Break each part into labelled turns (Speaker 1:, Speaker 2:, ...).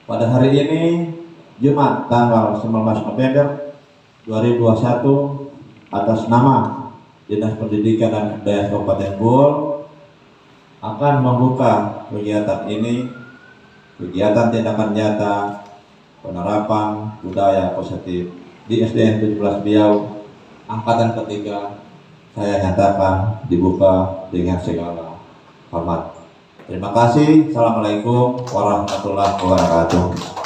Speaker 1: Pada hari ini Jumat tanggal 19 November 2021 atas nama Dinas Pendidikan dan Kebudayaan Kabupaten Bol akan membuka kegiatan ini, kegiatan tindakan nyata penerapan budaya positif di SDN 17 Biau angkatan ketiga. Saya nyatakan dibuka dengan segala hormat. Terima kasih. Assalamualaikum warahmatullahi wabarakatuh.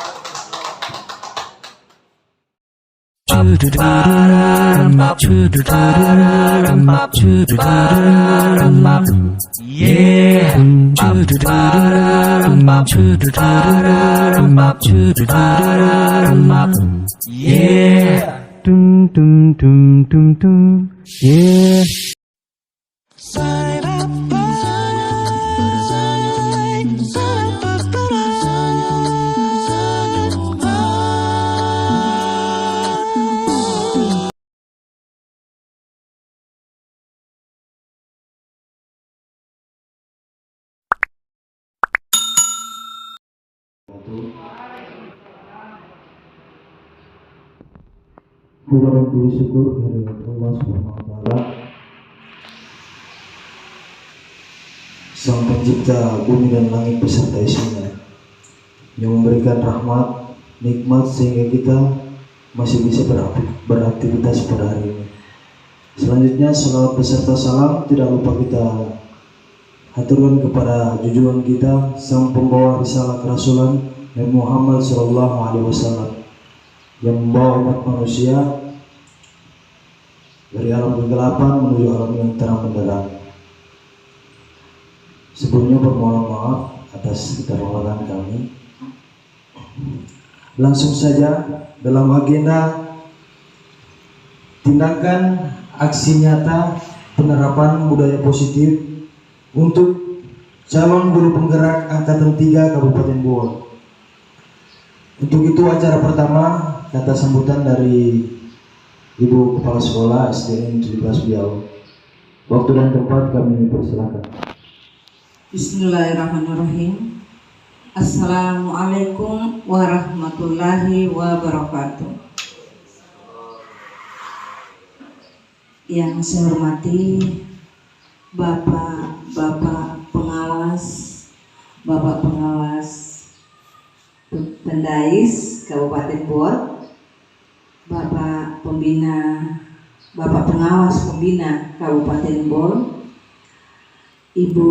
Speaker 2: Mohon puji syukur dari Allah Subhanahu wa Ta'ala, Sang Pencipta bumi dan langit beserta isinya, yang memberikan rahmat, nikmat sehingga kita masih bisa beraktivitas pada hari ini. Selanjutnya salawat beserta salam tidak lupa kita haturkan kepada junjungan kita, sang pembawa risalah kerasulan Nabi Muhammad SAW, yang membawa umat manusia dari alam kegelapan menuju alam yang terang benderang. Sebelumnya permohonan maaf atas keterlambatan kami. Langsung saja dalam agenda tindakan aksi nyata penerapan budaya positif untuk calon guru penggerak angkatan 3 Kabupaten Bogor. Untuk itu acara pertama kata sambutan dari Ibu Kepala Sekolah SDN 17 Biau. Waktu dan tempat kami persilakan.
Speaker 3: Bismillahirrahmanirrahim. Assalamualaikum warahmatullahi wabarakatuh. Yang saya hormati Bapak pengawas Pendais Kabupaten Bogor, Bapak pengawas pembina Kabupaten Bogor, Ibu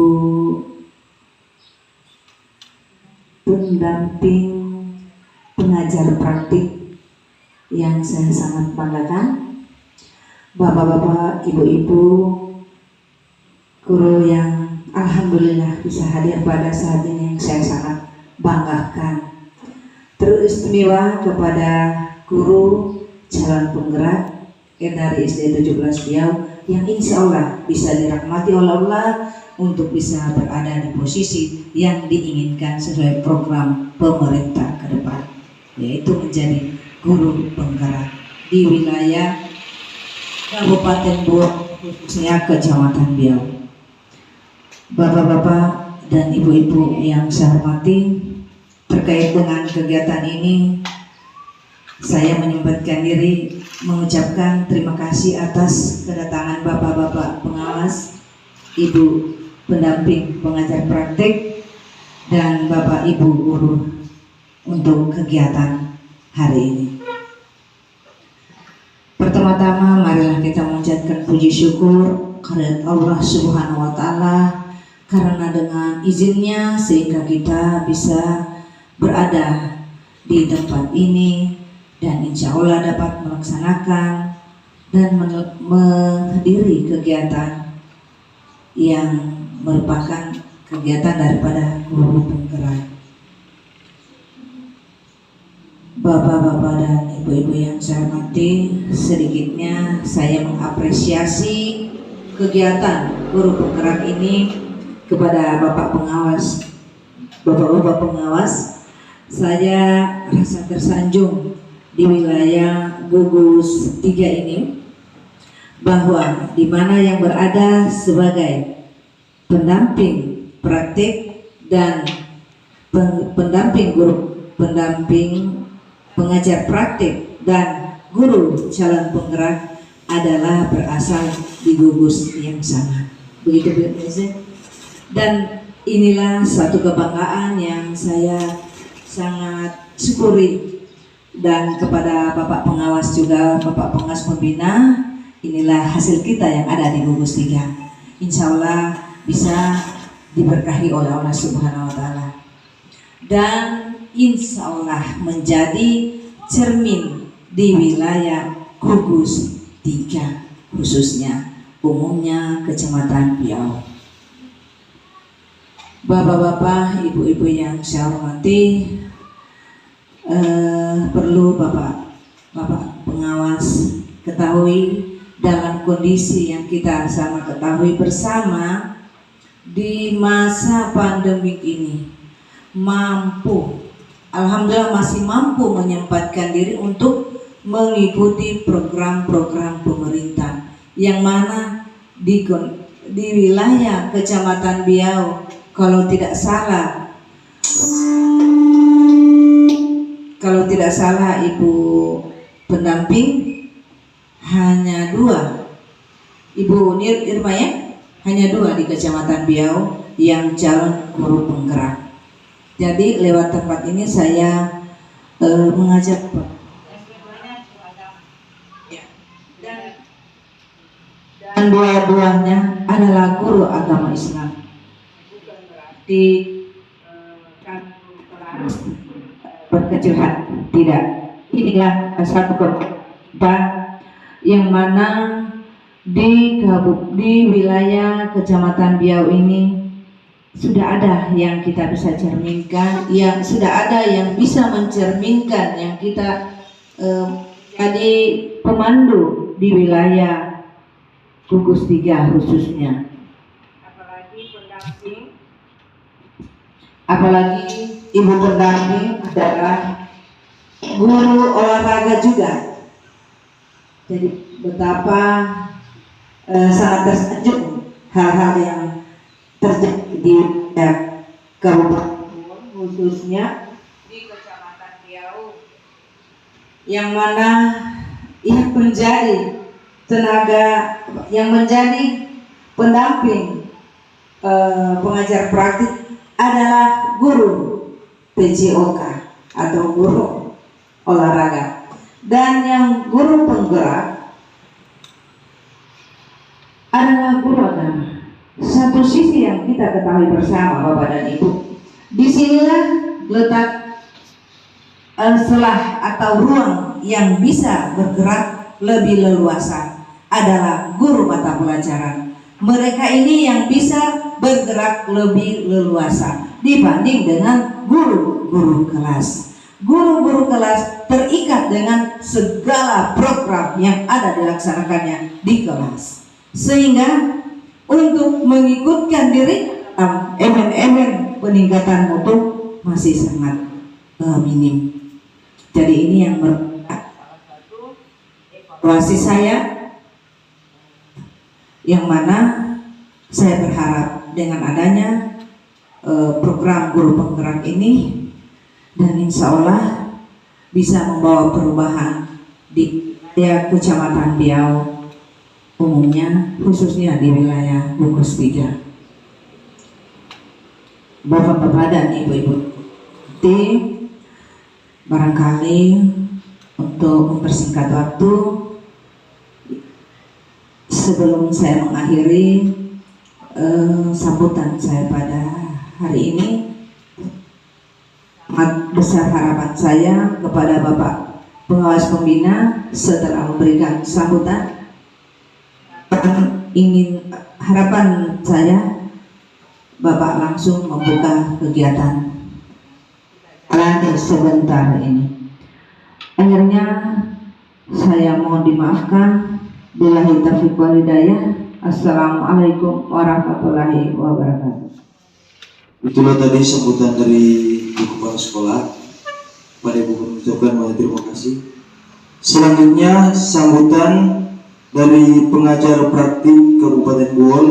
Speaker 3: pendamping pengajar praktik yang saya sangat banggakan, Bapak-bapak, Ibu-ibu, guru yang alhamdulillah bisa hadir pada saat ini yang saya sangat banggakan. Teristimewa kepada guru calon penggerak dari SD 17 Biau yang insya Allah bisa dirahmati oleh Allah untuk bisa berada di posisi yang diinginkan sesuai program pemerintah ke depan, yaitu menjadi guru penggerak di wilayah Kabupaten Bogor, khususnya Kecamatan Biau. Bapak-bapak dan ibu-ibu yang saya hormati, terkait dengan kegiatan ini, saya menyempatkan diri mengucapkan terima kasih atas kedatangan bapak-bapak pengawas, ibu pendamping pengajar praktik, dan bapak ibu guru untuk kegiatan hari ini. Pertama-tama marilah kita mengucapkan puji syukur kepada Allah Subhanahu wa Ta'ala, karena dengan izinnya sehingga kita bisa berada di tempat ini dan insya Allah dapat melaksanakan dan menghadiri kegiatan yang merupakan kegiatan daripada guru penggerak. Bapak-bapak dan ibu-ibu yang saya hormati, sedikitnya saya mengapresiasi kegiatan guru penggerak ini kepada bapak-bapak pengawas. Saya rasa tersanjung di wilayah gugus 3 ini, bahwa di mana yang berada sebagai pendamping praktik dan pendamping guru pendamping, pengajar praktik, dan guru calon penggerak adalah berasal di gugus yang sama. Begitu Bu Presiden. Dan inilah suatu kebanggaan yang saya sangat syukuri, dan kepada Bapak Pengawas juga, Bapak Pengawas Pembina, inilah hasil kita yang ada di gugus 3. Insya Allah bisa diberkahi oleh Allah Subhanahu wa Ta'ala, dan insya Allah menjadi cermin di wilayah gugus 3, khususnya umumnya Kecamatan Biau. Bapak-bapak, ibu-ibu yang saya hormati, perlu Bapak Pengawas ketahui, dalam kondisi yang kita sama ketahui bersama, di masa pandemik ini alhamdulillah masih mampu menyempatkan diri untuk mengikuti program-program pemerintah, yang mana di wilayah Kecamatan Biau, kalau tidak salah Ibu pendamping hanya 2, Ibu Irma ya, hanya 2 di Kecamatan Biau yang calon guru penggerak. Jadi lewat tempat ini saya mengajak dan dua-duanya adalah guru agama Islam. Di berkecil hati, tidak. Inilah satu korban yang mana di wilayah Kecamatan Biau ini sudah ada yang kita bisa cerminkan, yang sudah ada yang bisa mencerminkan, yang kita jadi pemandu di wilayah gugus 3 khususnya. Apalagi ibu pendamping adalah guru olahraga juga. Jadi betapa sangat tersanjung hal-hal yang terjadi di kabupaten, khususnya di Kecamatan Biau, yang mana yang menjadi tenaga, yang menjadi pendamping pengajar praktik adalah guru PJOK atau guru olahraga, dan yang guru penggerak adalah guru agama. Satu sisi yang kita ketahui bersama Bapak dan Ibu, disinilah letak celah atau ruang yang bisa bergerak lebih leluasa adalah guru mata pelajaran. Mereka ini yang bisa bergerak lebih leluasa dibanding dengan guru-guru kelas. Guru-guru kelas terikat dengan segala program yang ada dilaksanakannya di kelas, sehingga untuk mengikutkan diri dalam event-event peningkatan mutu masih sangat minim. Jadi ini yang evaluasi saya, yang mana saya berharap dengan adanya program guru penggerak ini, dan insya Allah bisa membawa perubahan di wilayah Kecamatan Biau umumnya, khususnya di wilayah gugus 3. Bapak-bapak dan ibu-ibu, barangkali untuk mempersingkat waktu, sebelum saya mengakhiri sambutan saya pada hari ini, amat besar harapan saya kepada Bapak Pengawas Pembina setelah memberikan sambutan, harapan saya Bapak langsung membuka kegiatan sebentar ini. Akhirnya saya mohon dimaafkan. Billahi taufiq wal hidayah. Assalamualaikum warahmatullahi wabarakatuh.
Speaker 2: Itulah tadi sambutan dari Ibu Kepala Sekolah. Pada Ibu mengucapkan banyak terima kasih. Selanjutnya sambutan dari pengajar praktik Kabupaten Buol.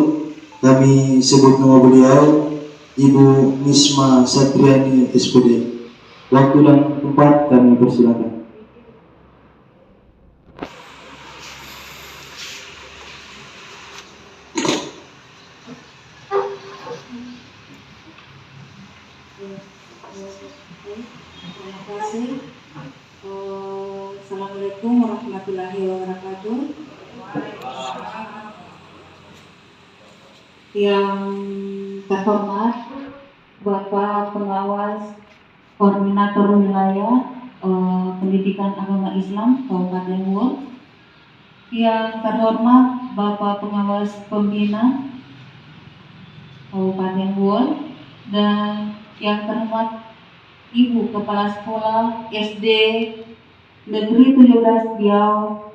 Speaker 2: Kami sebut nama beliau Ibu Misma Satriani SPD. Waktu dan tempat kami persilakan.
Speaker 3: Terima kasih. Assalamualaikum warahmatullahi wabarakatuh. Yang terhormat Bapak Pengawas Koordinator Wilayah Pendidikan Agama Islam Kabupaten Wul, yang terhormat Bapak Pengawas Pembina Kabupaten Wul, dan yang terhormat Ibu Kepala Sekolah SD Negeri 17 Biau,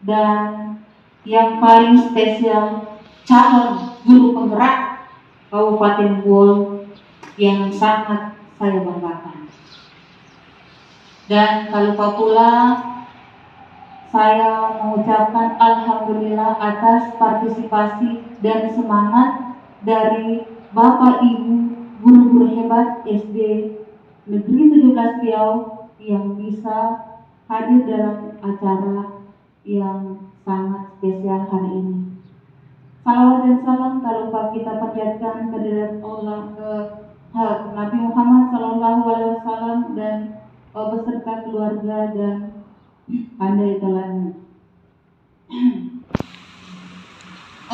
Speaker 3: dan yang paling spesial calon guru penggerak Kabupaten Wul yang sangat saya banggakan. Dan tak lupa pula saya mengucapkan alhamdulillah atas partisipasi dan semangat dari Bapak Ibu guru-guru hebat SD Negeri 17 Riau yang bisa hadir dalam acara yang sangat spesial hari ini. Salawat dan salam tak lupa kita panjatkan kehadirat Allah ke Nabi Muhammad SAW dan beserta keluarga dan pandai telannya.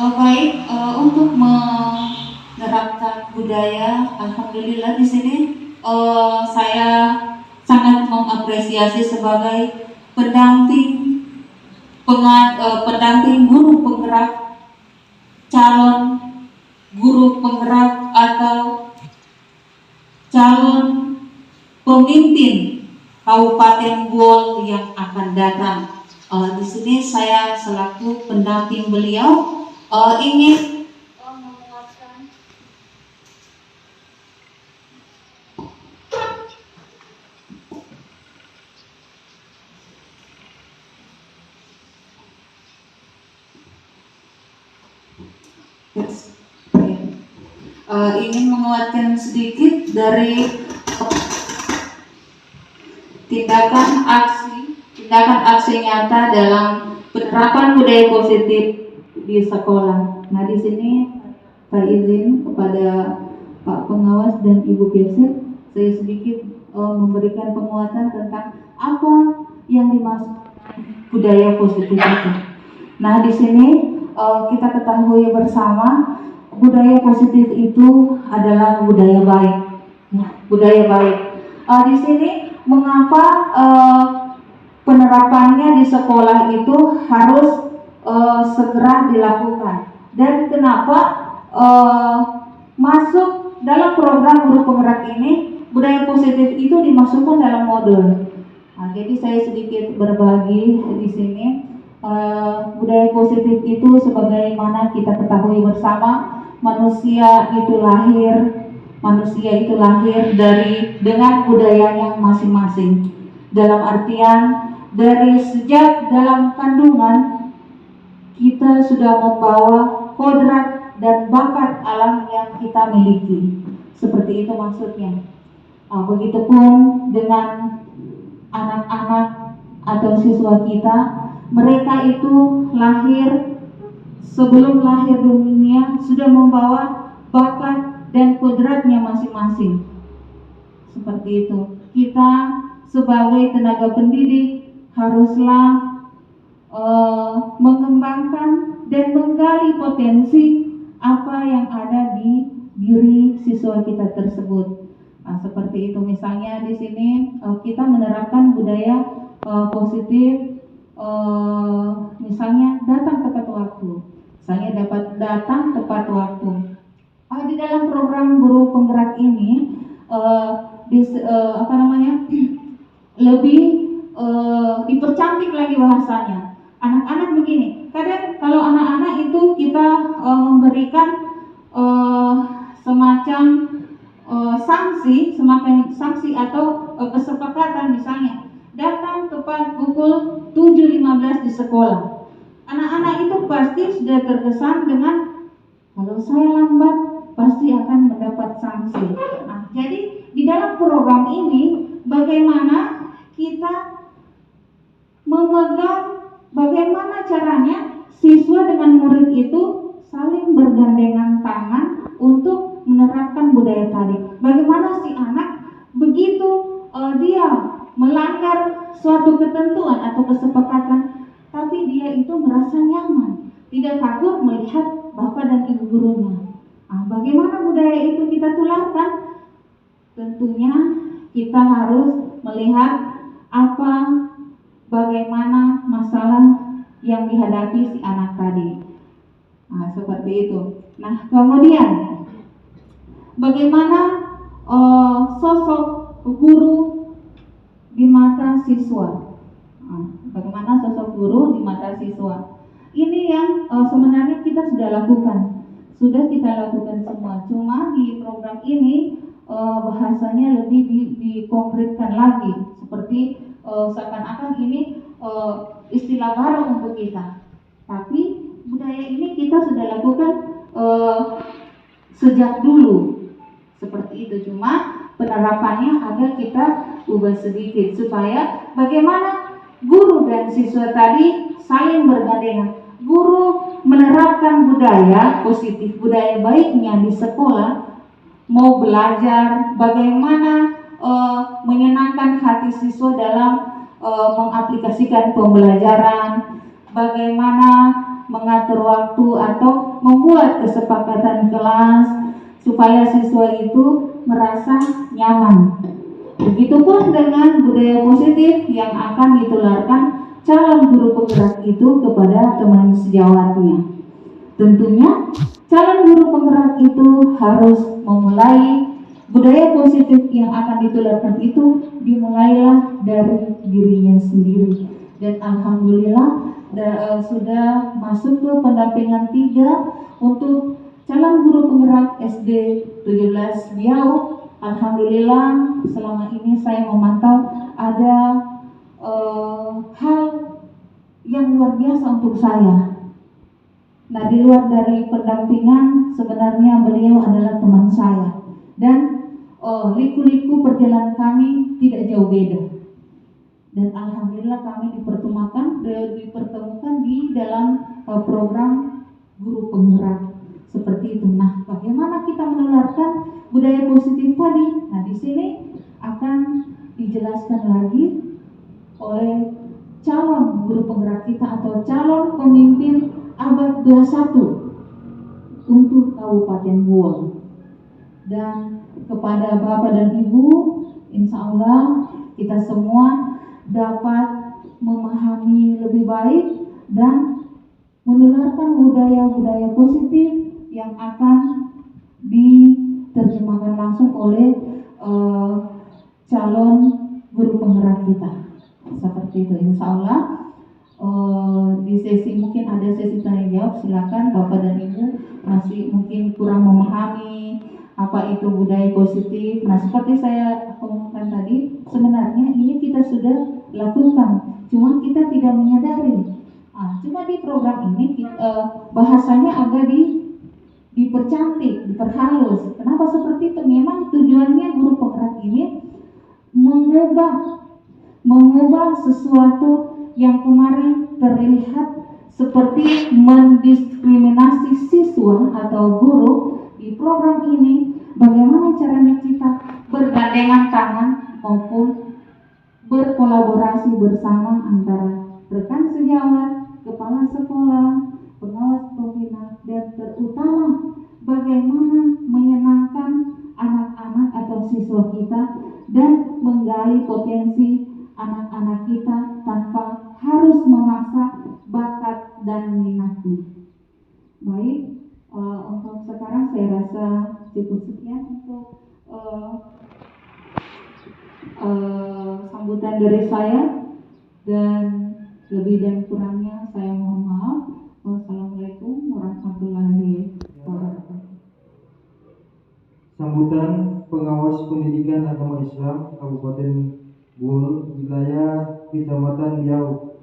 Speaker 3: Baik, untuk menerapkan budaya, alhamdulillah di sini saya sangat mengapresiasi sebagai pendamping guru penggerak, calon guru penggerak atau calon pemimpin Kabupaten Wul yang akan datang. Di sini saya selaku pendamping beliau ingin menguatkan ingin menguatkan sedikit dari tindakan aksi nyata dalam penerapan budaya positif di sekolah. Nah, di sini saya izin kepada Pak Pengawas dan Ibu Kirsit, saya sedikit memberikan penguatan tentang apa yang dimaksud budaya positif itu. Nah, di sini kita ketahui bersama budaya positif itu adalah budaya baik. Nah, budaya baik. Di sini mengapa penerapannya di sekolah itu harus segera dilakukan, dan kenapa masuk dalam program guru penggerak ini budaya positif itu dimasukkan dalam modul. Nah, jadi saya sedikit berbagi di sini. Budaya positif itu sebagaimana kita ketahui bersama, manusia itu lahir dengan budayanya masing-masing. Dalam artian dari sejak dalam kandungan kita sudah membawa kodrat dan bakat alam yang kita miliki. Seperti itu maksudnya. Begitupun dengan anak-anak atau siswa kita, mereka itu sebelum lahir dunia sudah membawa bakat dan kodratnya masing-masing. Seperti itu. Kita sebagai tenaga pendidik haruslah mengembangkan dan menggali potensi apa yang ada di diri siswa kita tersebut. Nah, seperti itu. Misalnya di sini kita menerapkan budaya positif, misalnya datang tepat waktu. Misalnya dapat datang tepat waktu. Di dalam program guru penggerak ini lebih dipercantik lagi bahasanya. Anak-anak begini, kadang kalau anak-anak itu kita memberikan semacam sanksi atau kesepakatan, misalnya datang tepat pukul 7.15 di sekolah. Anak-anak itu pasti sudah terkesan dengan kalau saya lambat pasti akan mendapat sanksi. Nah, jadi di dalam program ini
Speaker 4: bagaimana kita memegang, bagaimana caranya siswa dengan murid itu saling bergandengan tangan untuk menerapkan budaya tadi. Bagaimana si anak begitu dia melanggar suatu ketentuan atau kesepakatan, tapi dia itu merasa nyaman, tidak takut melihat bapak dan ibu gurunya. Bagaimana budaya itu kita tularkan? Tentunya kita harus melihat bagaimana masalah yang dihadapi si anak tadi. Seperti itu. Nah, kemudian bagaimana sosok guru di mata siswa? Bagaimana sosok guru di mata siswa? Ini yang sebenarnya kita sudah lakukan. Sudah kita lakukan semua. Cuma di program ini bahasanya lebih dikonkretkan lagi. Seperti seakan-akan ini istilah baru untuk kita. Tapi budaya ini kita sudah lakukan sejak dulu. Seperti itu. Cuma penerapannya agak kita ubah sedikit supaya bagaimana guru dan siswa tadi saling bergandengan. Guru menerapkan budaya positif, budaya baiknya di sekolah, mau belajar bagaimana menyenangkan hati siswa dalam mengaplikasikan pembelajaran, bagaimana mengatur waktu atau membuat kesepakatan kelas supaya siswa itu merasa nyaman. Begitupun dengan budaya positif yang akan ditularkan calon guru penggerak itu kepada teman sejawatnya. Tentunya calon guru penggerak itu harus memulai budaya positif yang akan ditularkan itu dimulailah dari dirinya sendiri. Dan alhamdulillah sudah masuk ke pendampingan 3 untuk calon guru penggerak SD 17 Biau. Alhamdulillah selama ini saya memantau ada hal yang luar biasa untuk saya. Nah, di luar dari pendampingan, sebenarnya beliau adalah teman saya. Dan liku-liku perjalanan kami tidak jauh beda. Dan alhamdulillah kami dipertemukan di dalam program guru penggerak seperti itu. Nah, bagaimana kita menularkan budaya positif tadi? Nah, di sini akan dijelaskan lagi oleh calon guru penggerak kita atau calon pemimpin abad 21 untuk Kabupaten Buol. Dan kepada Bapak dan Ibu, insya Allah kita semua dapat memahami lebih baik dan menularkan budaya-budaya positif yang akan diterjemahkan langsung oleh calon guru penggerak kita. Seperti itu, insya Allah. Di sesi mungkin ada sesi tanya jawab, silakan Bapak dan Ibu masih mungkin kurang memahami apa itu budaya positif. Nah, seperti saya omongkan tadi, sebenarnya ini kita sudah lakukan, cuma kita tidak menyadari. Cuma di program ini bahasanya agak dipercantik, diperhalus. Kenapa seperti itu? Memang tujuannya guru penggerak ini mengubah sesuatu yang kemarin terlihat seperti mendiskriminasi siswa atau guru. Di program ini bagaimana caranya kita bergandengan tangan maupun berkolaborasi bersama antara rekan sejawat, kepala sekolah, pengawas pembina, dan terutama bagaimana menyenangkan anak-anak atau siswa kita dan menggali potensi anak-anak kita tanpa harus memaksa bakat dan minatnya. Baik, untuk sekarang saya rasa cukup sekian untuk sambutan dari saya, dan lebih dan kurangnya saya mohon maaf. Wassalamualaikum warahmatullahi wabarakatuh.
Speaker 2: Sambutan pengawas pendidikan agama Islam Kabupaten Buol, wilayah Kecamatan Biau.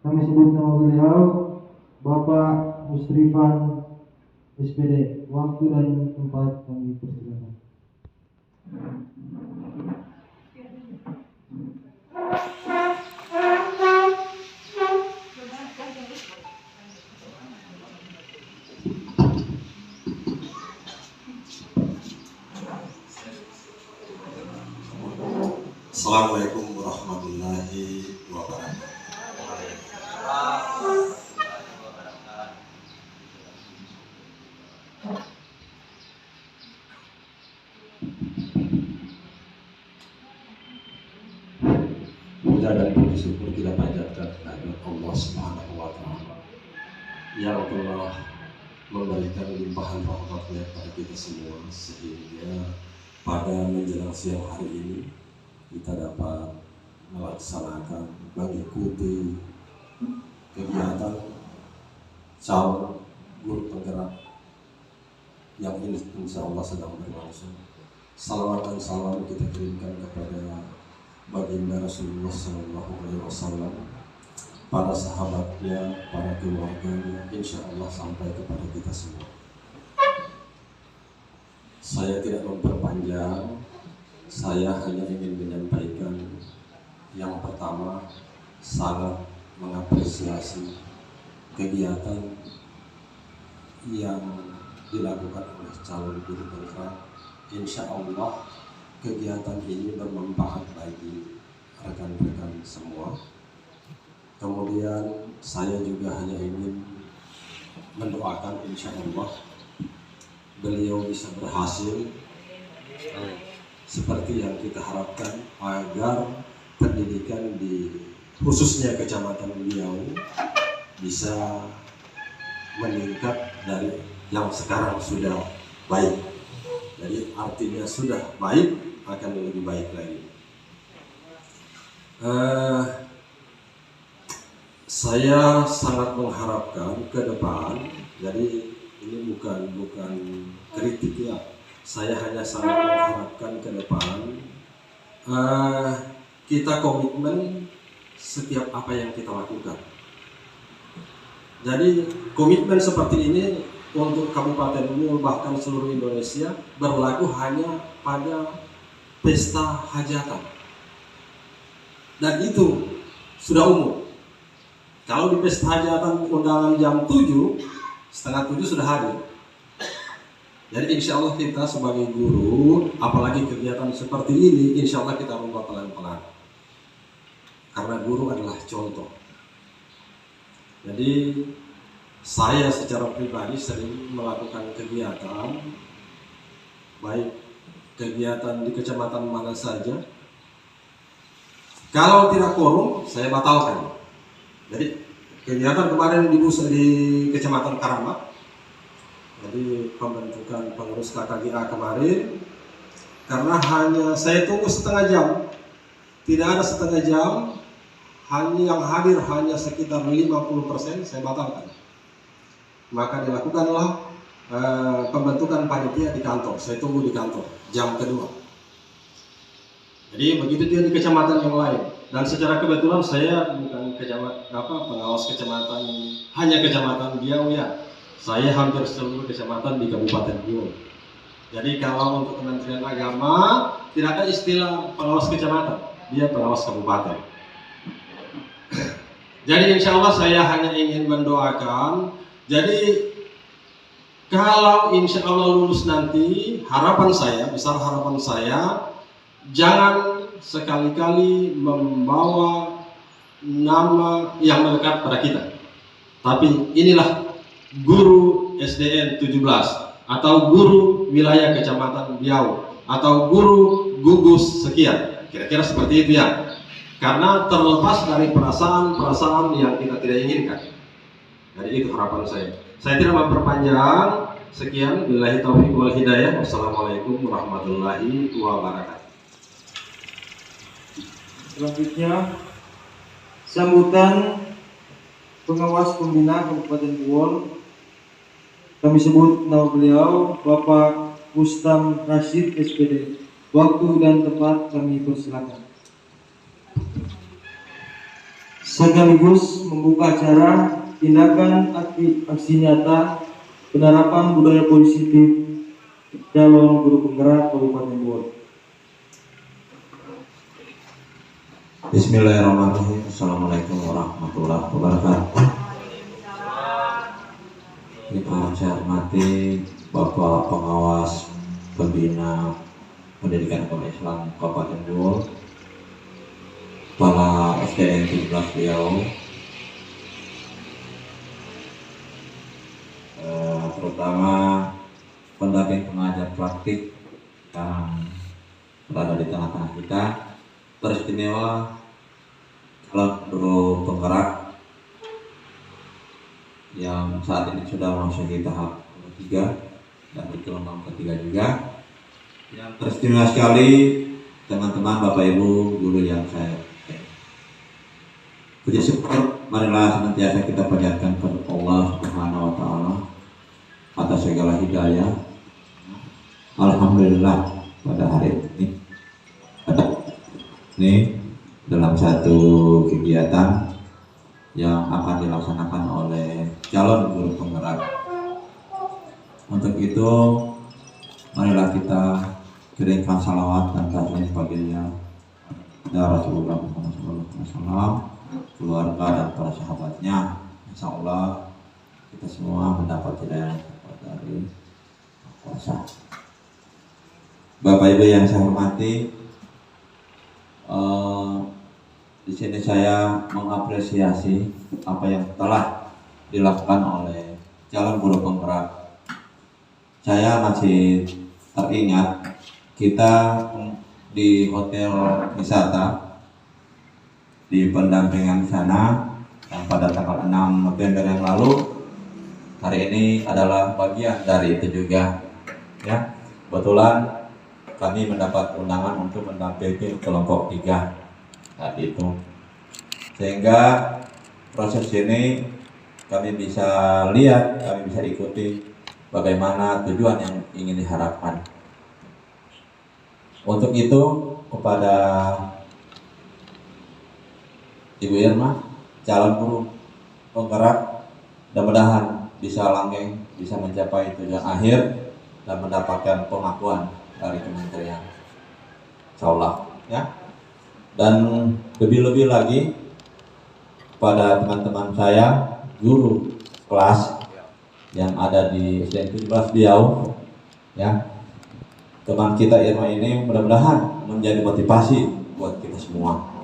Speaker 2: Kami sebut nama beliau Bapak Musrifan SPD. Waktu dan tempat kami persilakan.
Speaker 5: Assalamualaikum warahmatullahi wabarakatuh. Puja dan puji syukur kita panjatkan kehadirat Allah Subhanahu wa Ta'ala yang telah memberikan limpahan rahmatnya kepada kita semua, sehingga pada menjelang siang hari ini kita dapat melaksanakan mengikuti kegiatan calon guru penggerak yang ini insya Allah sedang berlangsung. Salawat dan salam kita kirimkan kepada baginda Rasulullah SAW, para sahabatnya, para keluarganya, insya Allah sampai kepada kita semua. Saya tidak memperpanjang, saya hanya ingin menyampaikan yang pertama, sangat mengapresiasi kegiatan yang dilakukan oleh calon guru penggerak. Insya Allah kegiatan ini bermanfaat bagi rekan-rekan semua. Kemudian saya juga hanya ingin mendoakan insya Allah beliau bisa berhasil seperti yang kita harapkan, agar pendidikan di khususnya kecamatan Riau bisa meningkat dari yang sekarang sudah baik. Jadi artinya sudah baik, akan lebih baik lagi. Saya sangat mengharapkan ke depan, jadi ini bukan kritik ya. Saya hanya sangat mengharapkan ke depan kita komitmen setiap apa yang kita lakukan. Jadi komitmen seperti ini untuk Kabupaten Riau bahkan seluruh Indonesia berlaku hanya pada pesta hajatan. Dan itu sudah umum. Kalau di pesta hajatan undangan jam 7, setengah 7 sudah hadir. Jadi insya Allah kita sebagai guru, apalagi kegiatan seperti ini, insya Allah kita membuat pelan-pelan. Karena guru adalah contoh. Jadi saya secara pribadi sering melakukan kegiatan, baik kegiatan di kecamatan mana saja. Kalau tidak quorum, saya batalkan. Jadi kegiatan kemarin di kecamatan Karamat, jadi pembentukan pengurus KKGA kemarin, karena hanya saya tunggu setengah jam, tidak ada setengah jam, hanya yang hadir hanya sekitar 50%, saya batalkan. Maka dilakukanlah pembentukan panitia di kantor. Saya tunggu di kantor jam kedua. Jadi begitu dia di kecamatan yang lain. Dan secara kebetulan saya bukan pengawas kecamatan, hanya kecamatan Riau ya. Saya hampir seluruh kecamatan di Kabupaten Riau. Jadi kalau untuk Kementerian Agama tidak ada istilah pengawas kecamatan, dia pengawas kabupaten. Jadi insya Allah saya hanya ingin mendoakan. Jadi kalau insya Allah lulus nanti, harapan saya, besar harapan saya, jangan sekali-kali membawa nama yang melekat pada kita. Tapi inilah guru SDN 17 atau guru wilayah kecamatan Riau atau guru gugus sekian. Kira-kira seperti itu ya. Karena terlepas dari perasaan-perasaan yang kita tidak inginkan. Jadi itu harapan saya. Saya tidak memperpanjang. Sekian, billahi taufiq wal hidayah. Wassalamualaikum warahmatullahi wabarakatuh.
Speaker 6: Selanjutnya, sambutan pengawas pembina Kabupaten Riau. Kami sebut nama beliau Bapak Rustam Rashid SPD. Waktu dan tempat kami persilakan. Sekaligus membuka acara tindakan aksi nyata penerapan budaya positif calon guru penggerak Kabupaten Riau.
Speaker 1: Bismillahirrahmanirrahim. Assalamualaikum warahmatullahi wabarakatuh. Yang saya hormati Bapak Pengawas Pembina Pendidikan Agama Islam Kabupaten Riau, SDN 17 Riau, terutama pendamping pengajar praktik yang berada di tengah-tengah kita, teristimewa calon guru penggerak yang saat ini sudah memasuki tahap ketiga dan di gelombang ketiga juga. Yang teristimewa sekali teman-teman, Bapak Ibu guru yang saya puji syukur, marilah senantiasa kita panjatkan kepada Allah Subhanahu wa Ta'ala atas segala hidayah. Alhamdulillah pada hari ini dalam satu kegiatan yang akan dilaksanakan oleh calon guru penggerak. Untuk itu, marilah kita kirimkan salawat dan taslim baginda Rasulullah SAW, keluarga dan para sahabatnya. Insya Allah kita semua mendapat hidayah dari kuasa. Bapak Ibu yang saya hormati, di sini saya mengapresiasi apa yang telah dilakukan oleh calon guru penggerak. Saya masih teringat kita di hotel wisata di pendampingan sana yang pada tanggal 6 November yang lalu. Hari ini adalah bagian dari itu juga, ya. Kebetulan kami mendapat undangan untuk mendampingi kelompok 3 saat itu, sehingga proses ini kami bisa lihat, kami bisa ikuti bagaimana tujuan yang ingin diharapkan. Untuk itu, kepada Ibu Irma, calon guru penggerak, mudah-mudahan bisa langgeng, bisa mencapai tujuan akhir dan mendapatkan pengakuan dari kementerian, insyaallah, ya. Dan lebih-lebih lagi pada teman-teman saya guru kelas yang ada di SDN 17 Riau, ya, teman kita Irma ini mudah-mudahan menjadi motivasi buat kita semua.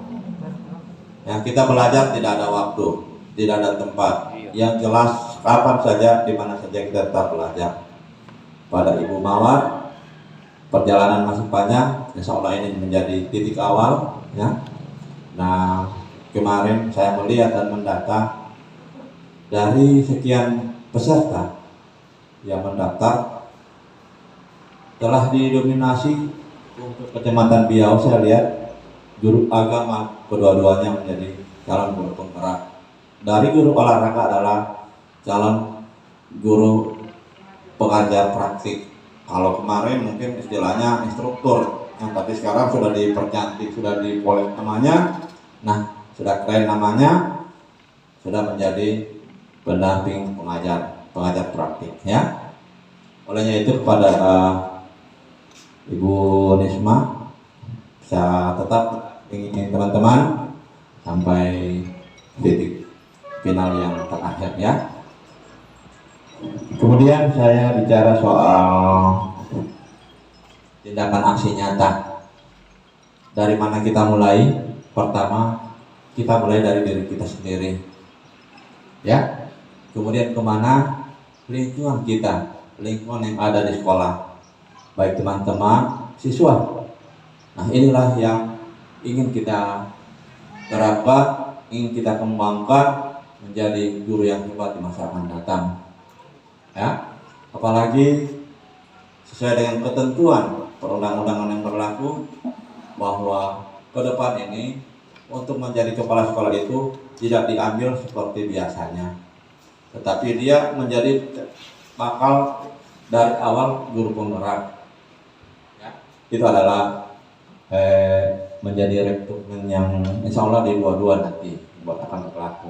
Speaker 1: Ya, kita belajar tidak ada waktu, tidak ada tempat. Yang jelas kapan saja, di mana saja kita tetap belajar. Pada Ibu Mawar, perjalanan masih panjang, insya Allah ini menjadi titik awal, ya. Nah, kemarin saya melihat dan mendata dari sekian peserta yang mendaftar, telah didominasi untuk Kecamatan Biau. Saya lihat guru agama kedua-duanya menjadi calon guru penggerak. Dari guru olahraga adalah calon guru pengajar praktik. Kalau kemarin mungkin istilahnya instruktur, tapi sekarang sudah dipercantik, sudah dipoles namanya. Nah, sudah keren namanya, sudah menjadi pendamping pengajar praktik, ya. Olehnya itu kepada Ibu Nisma, saya tetap ingin teman-teman sampai titik final yang terakhir, ya. Kemudian saya bicara soal tindakan aksi nyata. Dari mana kita mulai? Pertama, kita mulai dari diri kita sendiri, ya. Kemudian kemana? Lingkungan kita, lingkungan yang ada di sekolah, baik teman-teman, siswa. Nah, inilah yang ingin kita terapkan, ingin kita kembangkan menjadi guru yang hebat di masa akan datang, ya. Apalagi sesuai dengan ketentuan perundang-undangan yang berlaku, bahwa ke depan ini untuk menjadi kepala sekolah itu tidak diambil seperti biasanya, tetapi dia menjadi bakal dari awal guru penggerak, ya. Itu adalah menjadi rekrutmen yang insya Allah di 22 nanti akan berlaku.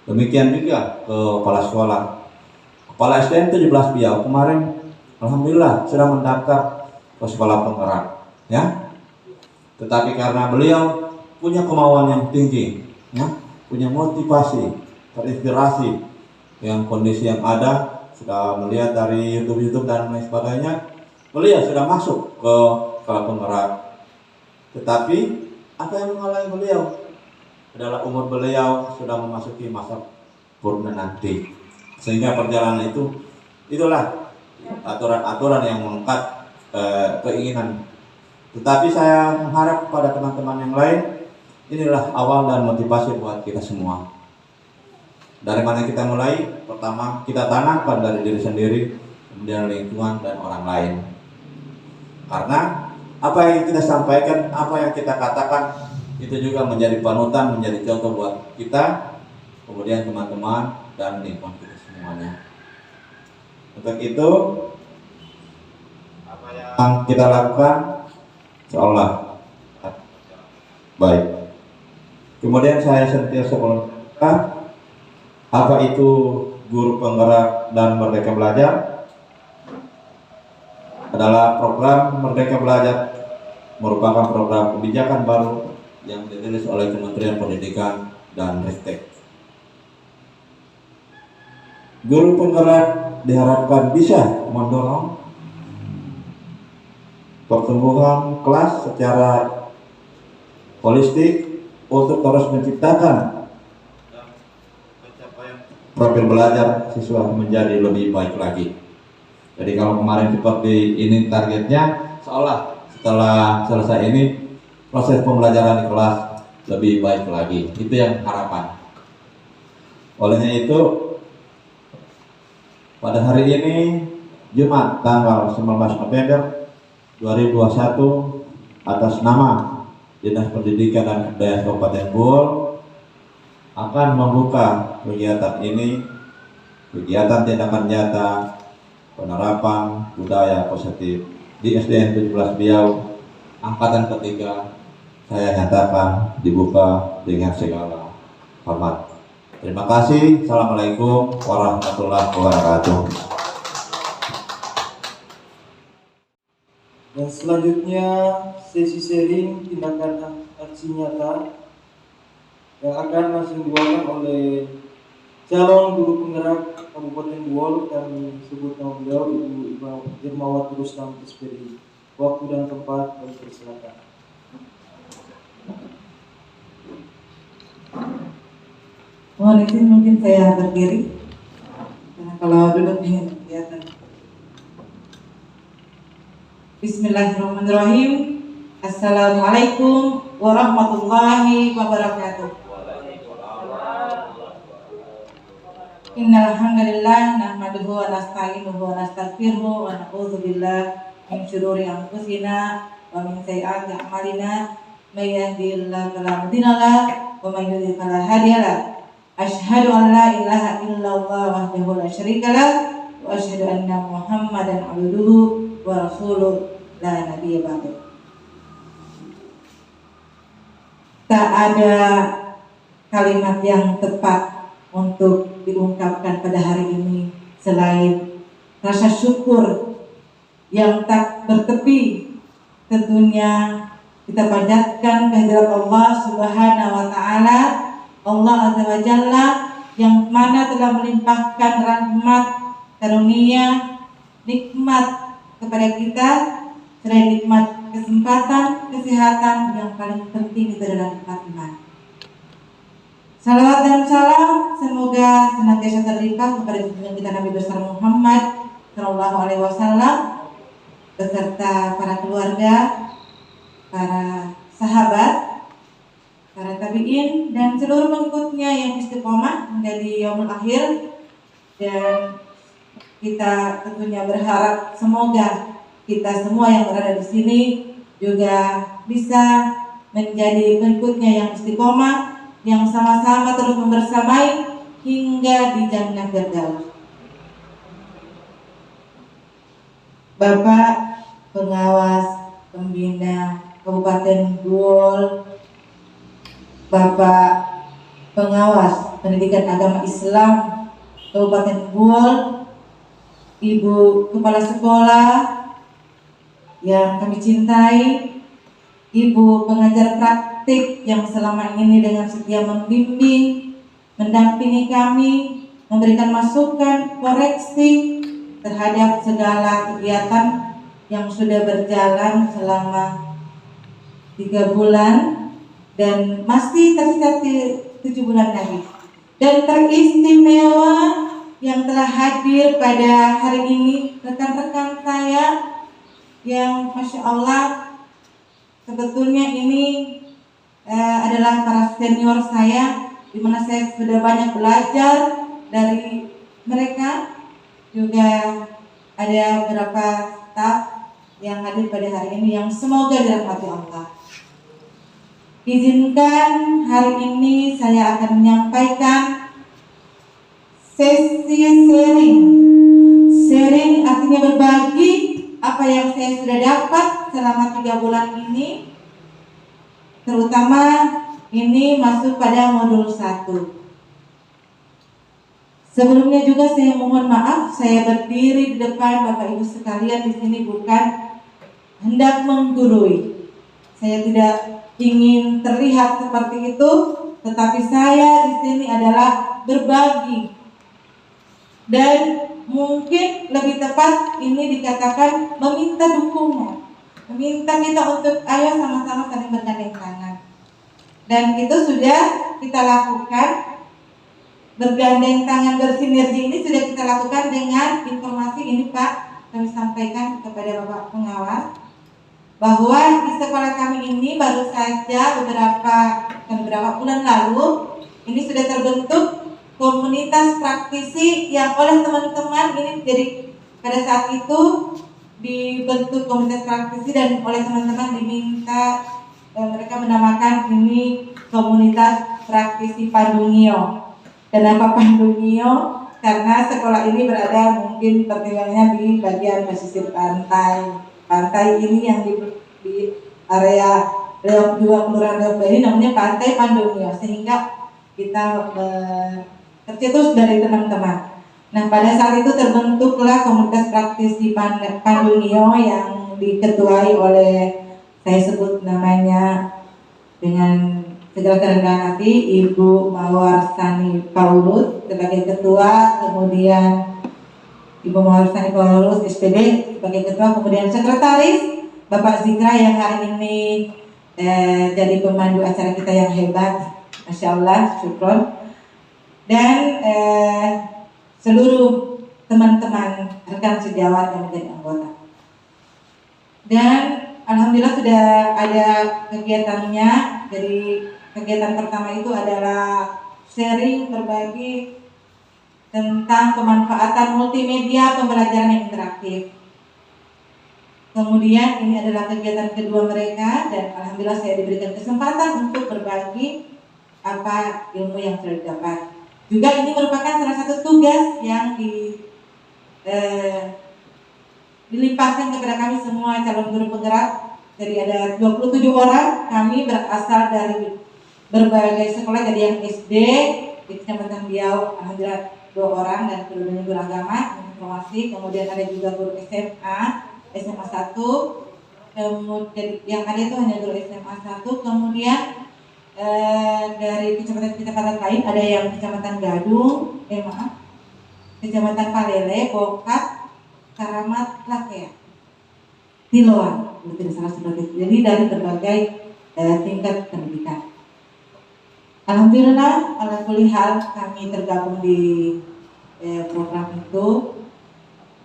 Speaker 1: Demikian juga ke kepala sekolah. Kepala SDN 17 Biau kemarin alhamdulillah sudah mendaftar ke sekolah penggerak, ya. Tetapi karena beliau punya kemauan yang tinggi, ya, punya motivasi, terinspirasi dengan kondisi yang ada, sudah melihat dari YouTube dan lain sebagainya, beliau sudah masuk ke sekolah penggerak. Tetapi apa yang menghalangi beliau adalah umur beliau sudah memasuki masa purna nanti, sehingga perjalanan itulah aturan-aturan yang mengangkat keinginan. Tetapi saya mengharap pada teman-teman yang lain, inilah awal dan motivasi buat kita semua. Dari mana kita mulai? Pertama, kita tanamkan dari diri sendiri, kemudian lingkungan dan orang lain. Karena apa yang kita sampaikan, apa yang kita katakan, itu juga menjadi panutan, menjadi contoh buat kita, kemudian teman-teman dan lingkungan kita semuanya. Untuk itu, apa yang kita lakukan, seolah baik. Kemudian saya senantiasa mengatakan, apa itu guru penggerak dan Merdeka Belajar? Adalah program Merdeka Belajar, merupakan program kebijakan baru yang dirilis oleh Kementerian Pendidikan dan Ristek. Guru penggerak diharapkan bisa mendorong pertumbuhan kelas secara holistik untuk terus menciptakan profil belajar siswa menjadi lebih baik lagi. Jadi kalau kemarin seperti ini targetnya, seolah setelah selesai ini proses pembelajaran di kelas lebih baik lagi. Itu yang harapan. Olehnya itu, pada hari ini Jumat tanggal 19 November 2021, atas nama Dinas Pendidikan dan Kebudayaan Kabupaten Buol akan membuka kegiatan ini, kegiatan tindakan nyata penerapan budaya positif di SDN 17 Biau angkatan ketiga. Saya nyatakan dibuka dengan segala hormat. Terima kasih. Assalamualaikum warahmatullahi wabarakatuh.
Speaker 6: Dan selanjutnya sesi sharing tindakan aksi nyata yang akan langsung dibawakan oleh calon guru penggerak Kabupaten Buol. Kami sebut nama beliau Ibu Irmawati Rustam SPDI. Waktu dan tempat dan persilakan.
Speaker 7: Mohon izin mungkin saya berdiri, karena kalau duduk ingin kelihatan. Bismillahirrahmanirrahim. Assalamualaikum warahmatullahi wabarakatuh. Innal hamdalillah nahmaduhu wa nasta'inuhu wa nastaghfiruhu wa na'udzu billahi min syururi anfusina wa min sayyiati a'malina. May yahdihillahu fala mudilla lahu wa may yudlil fala hadiya lahu. Asyhadu an la ilaha illallah wahdahu la syarika lahu wa asyhadu anna Muhammadan abduhu wa rasuluh la nabiyya ba'du. Tak ada kalimat yang tepat untuk diungkapkan pada hari ini selain rasa syukur yang tak bertepi. Tentunya kita panjatkan kehadirat Allah Subhanahu wa taala, Allah Azza wa Jalla, yang mana telah melimpahkan rahmat, karunia, nikmat kepada kita, selain nikmat kesempatan, kesehatan, yang paling penting itu adalah nikmat iman. Salawat dan salam semoga senantiasa terlimpah kepada junjungan kita Nabi besar Muhammad Sallallahu Alaihi Wasallam beserta para keluarga, para sahabat, para tabiin, dan seluruh pengikutnya yang istiqomah menjadi yaumul akhir. Dan kita tentunya berharap semoga kita semua yang berada di sini juga bisa menjadi pengikutnya yang istiqomah, yang sama-sama terus membersamai hingga di jannah firdaus. Bapak pengawas pembina Kabupaten Buol, Bapak pengawas pendidikan agama Islam Kabupaten Buol, Ibu kepala sekolah yang kami cintai, Ibu pengajar praktik yang selama ini dengan setia membimbing, mendampingi kami, memberikan masukan, koreksi terhadap segala kegiatan yang sudah berjalan selama 3 bulan dan masih tersisa 7 bulan lagi. Dan teristimewa yang telah hadir pada hari ini rekan-rekan saya yang Masya Allah sebetulnya ini adalah para senior saya, di mana saya sudah banyak belajar dari mereka. Juga ada beberapa staf yang hadir pada hari ini yang semoga dirahmati Allah. Izinkan hari ini saya akan menyampaikan sesi sharing. Sharing artinya berbagi apa yang saya sudah dapat selama 3 bulan ini. Terutama ini masuk pada modul 1. Sebelumnya juga saya mohon maaf, saya berdiri di depan Bapak Ibu sekalian di sini bukan hendak menggurui. Saya tidak ingin terlihat seperti itu, tetapi saya di sini adalah berbagi. Dan mungkin lebih tepat ini dikatakan meminta dukungan, meminta kita untuk ayo sama-sama saling bergandeng tangan. Dan itu sudah kita lakukan. Bergandeng tangan bersinergi ini sudah kita lakukan dengan informasi ini Pak, kami sampaikan kepada Bapak Pengawas bahwa di sekolah kami ini baru saja beberapa bulan lalu ini sudah terbentuk komunitas praktisi yang oleh teman-teman ini, jadi pada saat itu dibentuk komunitas praktisi dan oleh teman-teman diminta mereka menamakan ini komunitas praktisi Pandungio. Kenapa Pandungio? Karena sekolah ini berada mungkin pertimbangannya di bagian pesisir pantai. Pantai ini yang di area Leok 2 Kelurahan Leok ini namanya Pantai Pandungio, sehingga kita tercetus dari teman-teman. Nah, pada saat itu terbentuklah komunitas praktisi Pandungio yang diketuai oleh, saya sebut namanya dengan segala kerendahan hati, Ibu Mawarsani Paulus sebagai ketua, kemudian Ibu Mawarsani Paulus SPD sebagai ketua, kemudian sekretaris Bapak Zikra yang hari ini jadi pemandu acara kita yang hebat, Masya Allah, syukron. Dan seluruh teman-teman rekan sejawat yang menjadi anggota. Dan alhamdulillah sudah ada kegiatannya. Jadi kegiatan pertama itu adalah sharing, berbagi tentang pemanfaatan multimedia pembelajaran yang interaktif. Kemudian ini adalah kegiatan kedua mereka dan alhamdulillah saya diberikan kesempatan untuk berbagi apa ilmu yang sudah didapat. Juga ini merupakan salah satu tugas yang dilimpahkan kepada kami semua calon guru penggerak. Jadi ada 27 orang, kami berasal dari berbagai sekolah, jadi yang SD di Kecamatan Biau alhamdulillah 2 orang dan guru agama informasi, kemudian ada juga guru SMA 1, kemudian yang ada itu hanya guru SMA 1, kemudian dari kecamatan lain ada yang Kecamatan Gadung, Kecamatan Palele, Bokat, Karamat, Lakea, Tiloan, tidak salah seperti itu. Jadi dari berbagai tingkat pendidikan. Alhamdulillah, ala kulli hal kami tergabung di program itu.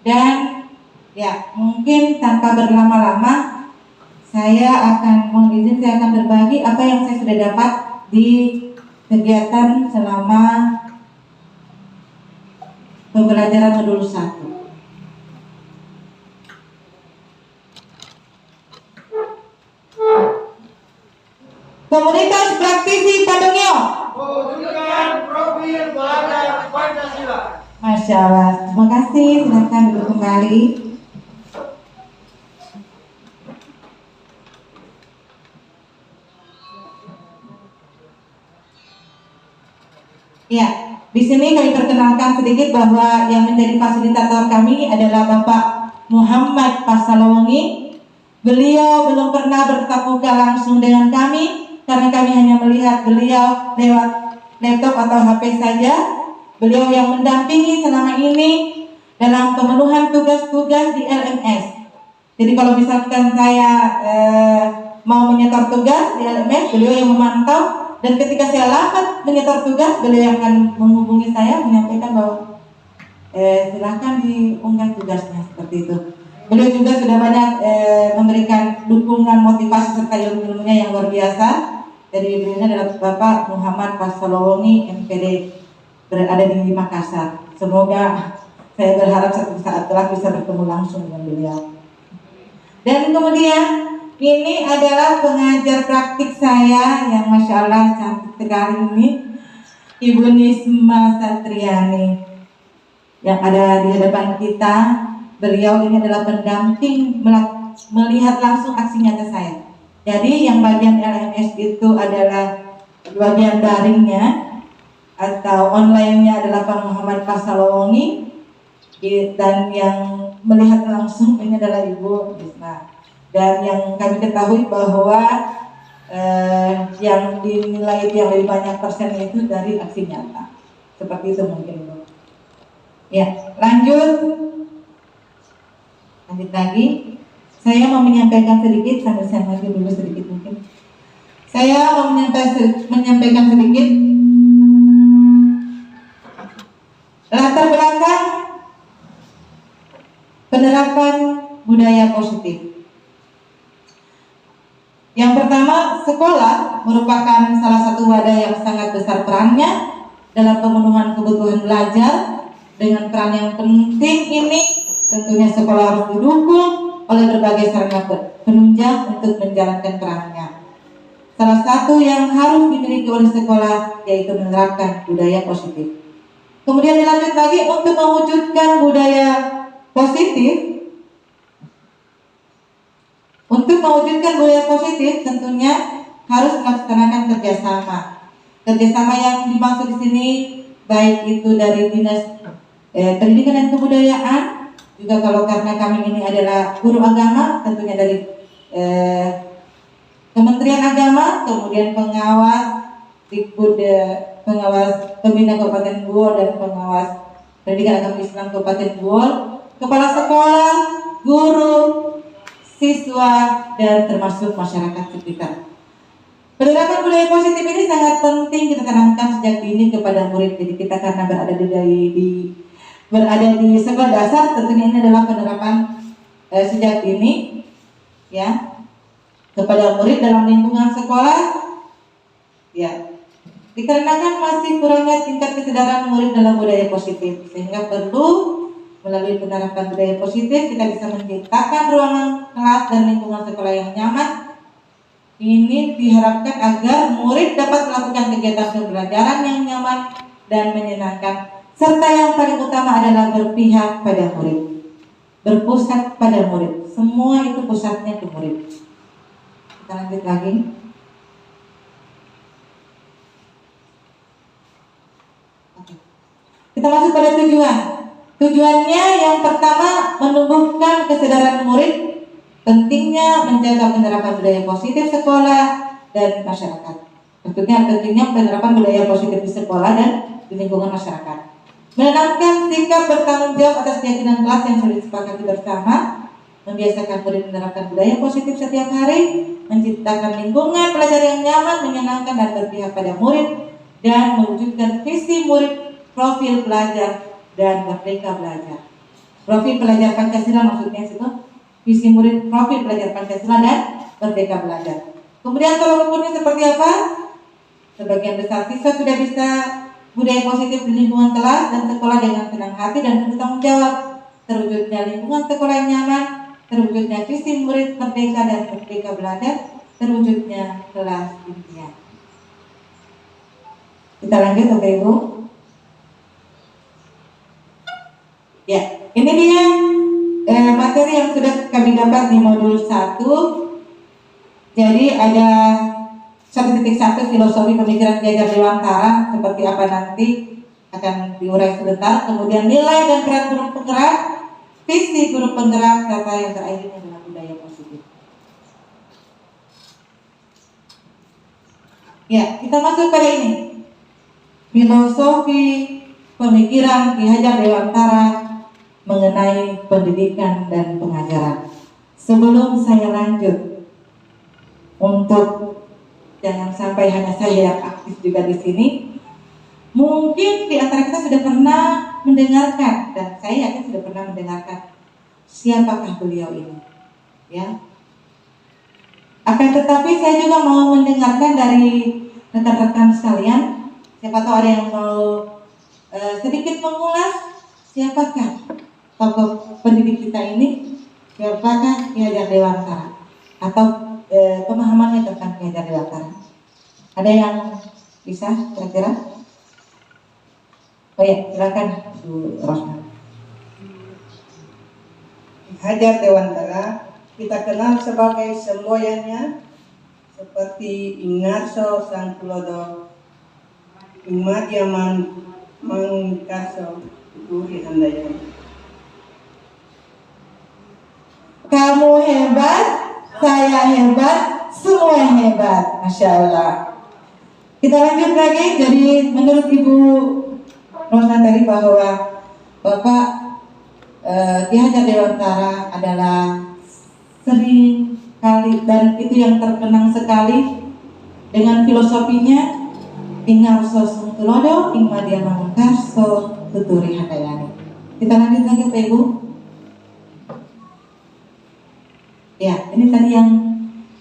Speaker 7: Dan ya mungkin tanpa berlama-lama saya akan mohon izin, saya akan berbagi apa yang saya sudah dapat di kegiatan selama pembelajaran modul 1. Komunitas praktisi Pandungio mewujudkan profil belajar Pancasila. Masya Allah, terima kasih. Silakan duduk kembali. Ya, di sini kami perkenalkan sedikit bahwa yang menjadi fasilitator kami adalah Bapak Muhammad Pasalawangi. Beliau belum pernah bertatap muka langsung dengan kami karena kami hanya melihat beliau lewat laptop atau HP saja. Beliau yang mendampingi selama ini dalam pemenuhan tugas-tugas di LMS. Jadi kalau misalkan saya mau menyetor tugas di LMS, beliau yang memantau, dan ketika saya lambat menyetor tugas, beliau yang akan menghubungi saya menyampaikan bahwa silakan diunggah tugasnya, seperti itu. Beliau juga sudah banyak memberikan dukungan, motivasi serta ilmu-ilmunya yang luar biasa. Jadi beliau adalah Bapak Muhammad Pasalowongi MPD, berada di Makassar. Semoga saya berharap suatu saat kelak bisa bertemu langsung dengan beliau. Dan kemudian ini adalah pengajar praktik saya yang masya Allah cantik sekali ini, Ibu Nisma Satriani yang ada di hadapan kita. Beliau ini adalah pendamping melihat langsung aksi nyata saya. Jadi yang bagian LMS itu adalah bagian daringnya atau online-nya adalah Pak Muhammad Pasalowongi, dan yang melihat langsung ini adalah Ibu Nisma. Dan yang kami ketahui bahwa yang dinilai itu yang lebih banyak persennya itu dari aksi nyata. Seperti itu mungkin Bu. Ya, lanjut lagi. Saya mau menyampaikan sedikit, sambil saya maju dulu sedikit mungkin. Saya mau menyampaikan sedikit latar belakang penerapan budaya positif. Yang pertama, sekolah merupakan salah satu wadah yang sangat besar perannya dalam pemenuhan kebutuhan belajar. Dengan peran yang penting ini, tentunya sekolah harus didukung oleh berbagai sarana penunjang untuk menjalankan perannya. Salah satu yang harus dimiliki oleh sekolah yaitu menerapkan budaya positif. Kemudian dilanjut lagi, untuk mewujudkan budaya positif, tentunya harus melaksanakan kerjasama. Kerjasama yang dimaksud di sini baik itu dari dinas pendidikan dan kebudayaan, juga kalau karena kami ini adalah guru agama, tentunya dari Kementerian Agama, kemudian pengawas pengawas pembina Kabupaten Buol dan pengawas pendidikan agama Islam Kabupaten Buol, kepala sekolah, guru, siswa, dan termasuk masyarakat sekitar. Penerapan budaya positif ini sangat penting kita tanamkan sejak dini kepada murid. Jadi kita karena berada di sekolah dasar, tentunya ini adalah penerapan sejak dini ya kepada murid dalam lingkungan sekolah ya, dikarenakan masih kurangnya tingkat kesadaran murid dalam budaya positif, sehingga perlu melalui penerapan budaya positif kita bisa menciptakan ruangan kelas dan lingkungan sekolah yang nyaman. Ini diharapkan agar murid dapat melakukan kegiatan pembelajaran yang nyaman dan menyenangkan, serta yang paling utama adalah berpihak pada murid, berpusat pada murid. Semua itu pusatnya ke murid. Kita lanjut lagi. Oke. Kita masuk pada tujuan. Tujuannya yang pertama, menumbuhkan kesadaran murid pentingnya menjaga penerapan budaya positif sekolah dan masyarakat. Tentunya penerapan budaya positif di sekolah dan di lingkungan masyarakat. Menanamkan sikap bertanggung jawab atas keyakinan kelas yang sudah disepakati bersama, membiasakan murid menerapkan budaya positif setiap hari, menciptakan lingkungan belajar yang nyaman, menyenangkan dan berpihak pada murid, dan mewujudkan visi murid, profil pelajar, dan merdeka belajar. Profil pelajar Pancasila maksudnya itu visi murid, profil pelajar Pancasila, dan merdeka belajar. Kemudian tolak ukurnya seperti apa? Sebagian besar siswa sudah bisa budaya positif di lingkungan kelas dan sekolah dengan senang hati dan bertanggung jawab. Terwujudnya lingkungan sekolah yang nyaman, terwujudnya visi murid merdeka dan merdeka belajar, terwujudnya kelas impian. Kita lanjut Bapak Ibu. Ya, ini dia materi yang sudah kami dapat di modul 1. Jadi ada 1.1 filosofi pemikiran Ki Hajar Dewantara, seperti apa nanti akan diurai sebentar. Kemudian nilai dan peran guru penggerak, visi guru penggerak, serta yang terakhir adalah budaya positif. Ya, kita masuk pada ini. Filosofi pemikiran Ki Hajar Dewantara mengenai pendidikan dan pengajaran. Sebelum saya lanjut, untuk jangan sampai hanya saya yang aktif juga di sini. Mungkin di antara kita sudah pernah mendengarkan, dan saya yakin sudah pernah mendengarkan siapakah beliau ini, ya. Akan tetapi saya juga mau mendengarkan dari rekan-rekan sekalian. Siapa tahu ada yang mau sedikit mengulas siapakah tokoh pendidik kita ini, siapakah Ki Hajar Dewantara, atau pemahamannya tentang Ki Hajar Dewantara. Ada yang bisa kira-kira? Oh ya, silakan Bu Rosna.
Speaker 8: Hajar Dewantara kita kenal sebagai semboyannya seperti Ingarso Sang Tulodo, Ingmadiaman Mangkarso, Guri Handayani.
Speaker 7: Kamu hebat, saya hebat, semua hebat, Masya Allah. Kita lanjut lagi. Jadi menurut Ibu Rosna tadi bahwa Bapak Ki Hajar Dewantara adalah sering kali, dan itu yang terkenang sekali dengan filosofinya, Ingarso Sung Tulodo, Ingmadia Mangkarso, Tuturi Handayani. Kita lanjut lagi Pak Ibu. Ya, ini tadi yang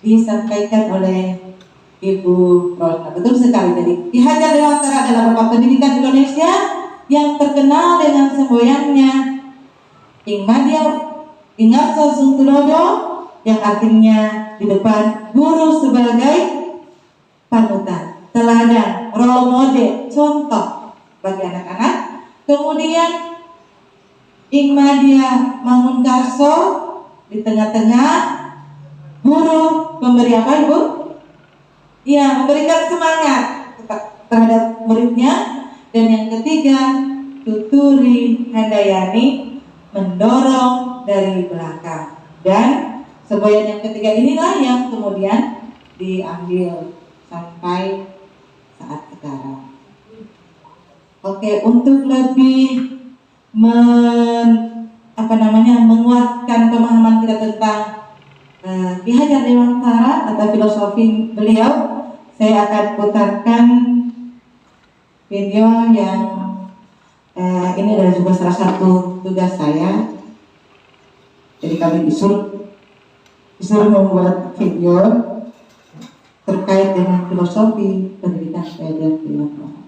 Speaker 7: disampaikan oleh Ibu Rosna. Betul sekali. Jadi Ki Hajar Dewantara adalah Bapak Pendidikan Indonesia yang terkenal dengan semboyannya Ingarso Sung Tulodo, yang artinya di depan guru sebagai panutan, teladan, role model, contoh bagi anak-anak. Kemudian Ingmadia Mangkarso di tengah-tengah, guru pemberi apa Ibu? Ya, memberikan semangat terhadap muridnya. Dan yang ketiga, Tuturi Handayani, mendorong dari belakang. Dan semboyan yang ketiga inilah yang kemudian diambil sampai saat sekarang. Oke, untuk lebih menguatkan pemahaman kita tentang Ki Hajar Dewantara atau filosofi beliau, saya akan putarkan video yang ini adalah juga salah satu tugas saya. Jadi kami disuruh membuat video terkait dengan filosofi pendidikan Ki Hajar Dewantara.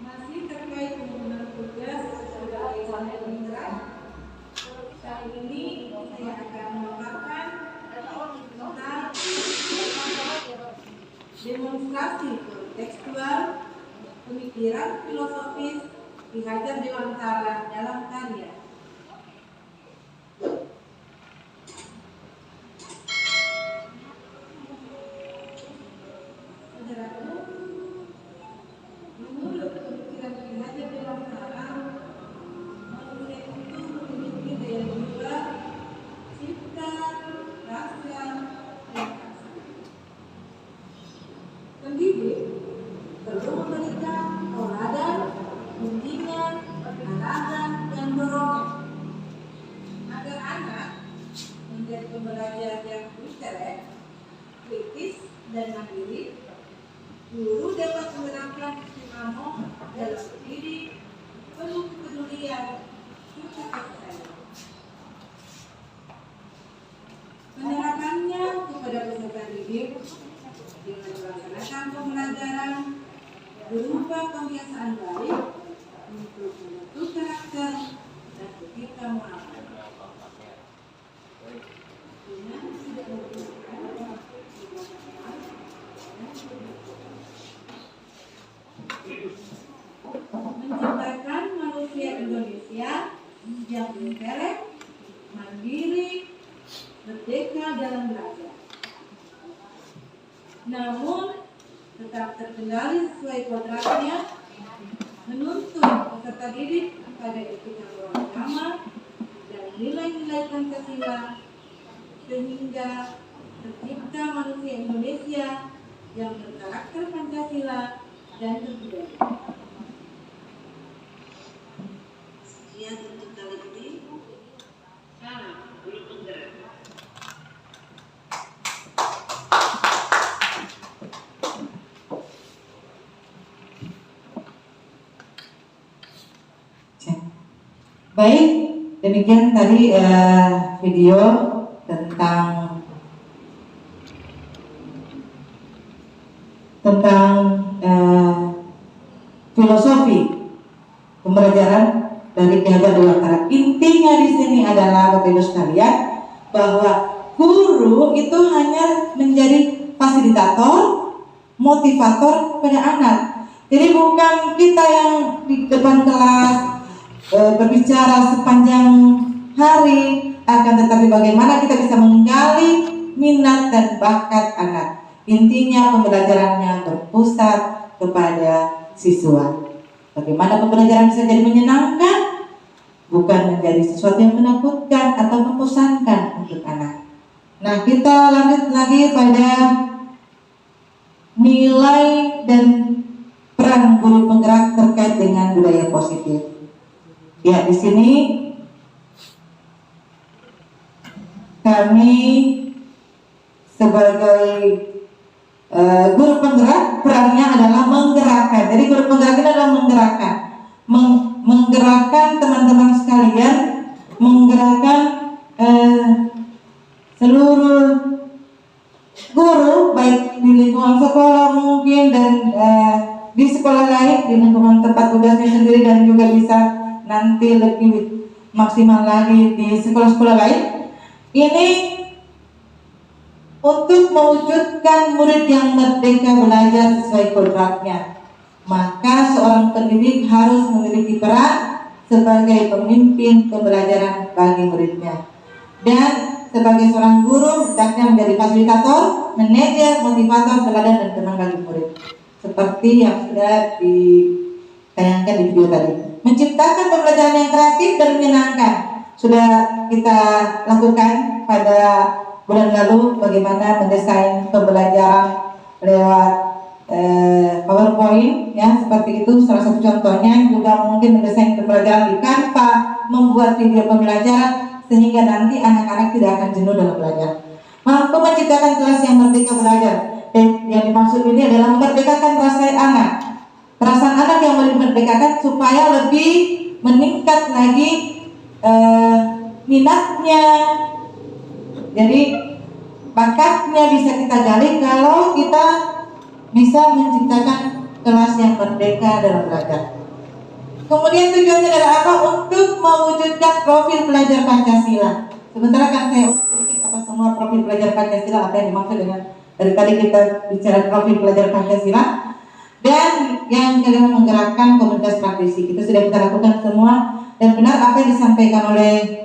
Speaker 9: Masih terkait penggunaan tugas sebagai calon penggerak, kali ini saya akan memaparkan tentang demonstrasi tekstual pemikiran filosofis Ki Hajar Dewantara dalam karya. Pendidik perlu memberikan teladan, bimbingan, arahan, dan dorongan agar anak menjadi pembelajar yang intelek, kritis, dan mandiri. Guru dapat menerapkan sinamo dalam mendidik, penuh kepedulian, serta kasih sayang. Penerapannya kepada peserta didik dengan melaksanakan pembelajaran berupa kebiasaan baik untuk membentuk karakter dan etika moral. Dengan tidak menggunakan menciptakan manusia Indonesia yang intelek, mandiri, merdeka dalam belajar, namun tetap terkendali sesuai kodratnya, menuntun peserta didik pada etika beragama dan nilai-nilai Pancasila sehingga tercipta manusia Indonesia yang berkarakter Pancasila dan berbudaya. Sekian untuk kali ini. Salam Guru Penggerak.
Speaker 7: Baik, demikian tadi video tentang filosofi pembelajaran dari Ki Hajar Dewantara. Intinya di sini adalah Bapak Ibu sekalian bahwa guru itu hanya menjadi fasilitator, motivator pada anak. Jadi bukan kita yang di depan kelas berbicara sepanjang hari, akan tetapi bagaimana kita bisa menggali minat dan bakat anak. Intinya pembelajarannya berpusat kepada siswa. Bagaimana pembelajaran bisa jadi menyenangkan, bukan menjadi sesuatu yang menakutkan atau membosankan untuk anak. Nah, kita lanjut lagi pada nilai dan peran guru penggerak terkait dengan budaya positif. Ya, di sini kami sebagai guru penggerak perannya adalah menggerakkan. Jadi guru penggerak itu adalah menggerakkan, menggerakkan teman-teman sekalian, menggerakkan seluruh guru baik di lingkungan sekolah mungkin dan di sekolah lain, di lingkungan tempat tugasnya sendiri, dan juga bisa nanti lebih maksimal lagi di sekolah-sekolah lain. Ini untuk mewujudkan murid yang merdeka belajar sesuai kodratnya. Maka seorang pendidik harus memiliki peran sebagai pemimpin pembelajaran bagi muridnya. Dan sebagai seorang guru, hendaknya menjadi fasilitator, manajer, motivator, teladan dan teman bagi murid. Seperti yang sudah ditayangkan di video tadi. Menciptakan pembelajaran yang kreatif dan menyenangkan. Sudah kita lakukan pada bulan lalu bagaimana mendesain pembelajaran lewat PowerPoint, ya seperti itu salah satu contohnya. Juga mungkin mendesain pembelajaran di Canva, membuat video pembelajaran sehingga nanti anak-anak tidak akan jenuh dalam belajar. Mampu menciptakan kelas yang merdeka belajar. Dan yang dimaksud ini adalah memerdekakan perasaan anak. Perasaan anak yang dimerdekakan supaya lebih meningkat lagi minatnya. Jadi bakatnya bisa kita gali kalau kita bisa menciptakan kelas yang merdeka dalam belajar. Kemudian tujuannya adalah apa? Untuk mewujudkan profil pelajar Pancasila. Sementara kan saya sedikit apa semua profil pelajar Pancasila, apa yang dimaksud dengan dari tadi kita bicara profil pelajar Pancasila. Dan yang kedua menggerakkan komunitas praktisi. Itu sudah kita lakukan semua, dan benar apa yang disampaikan oleh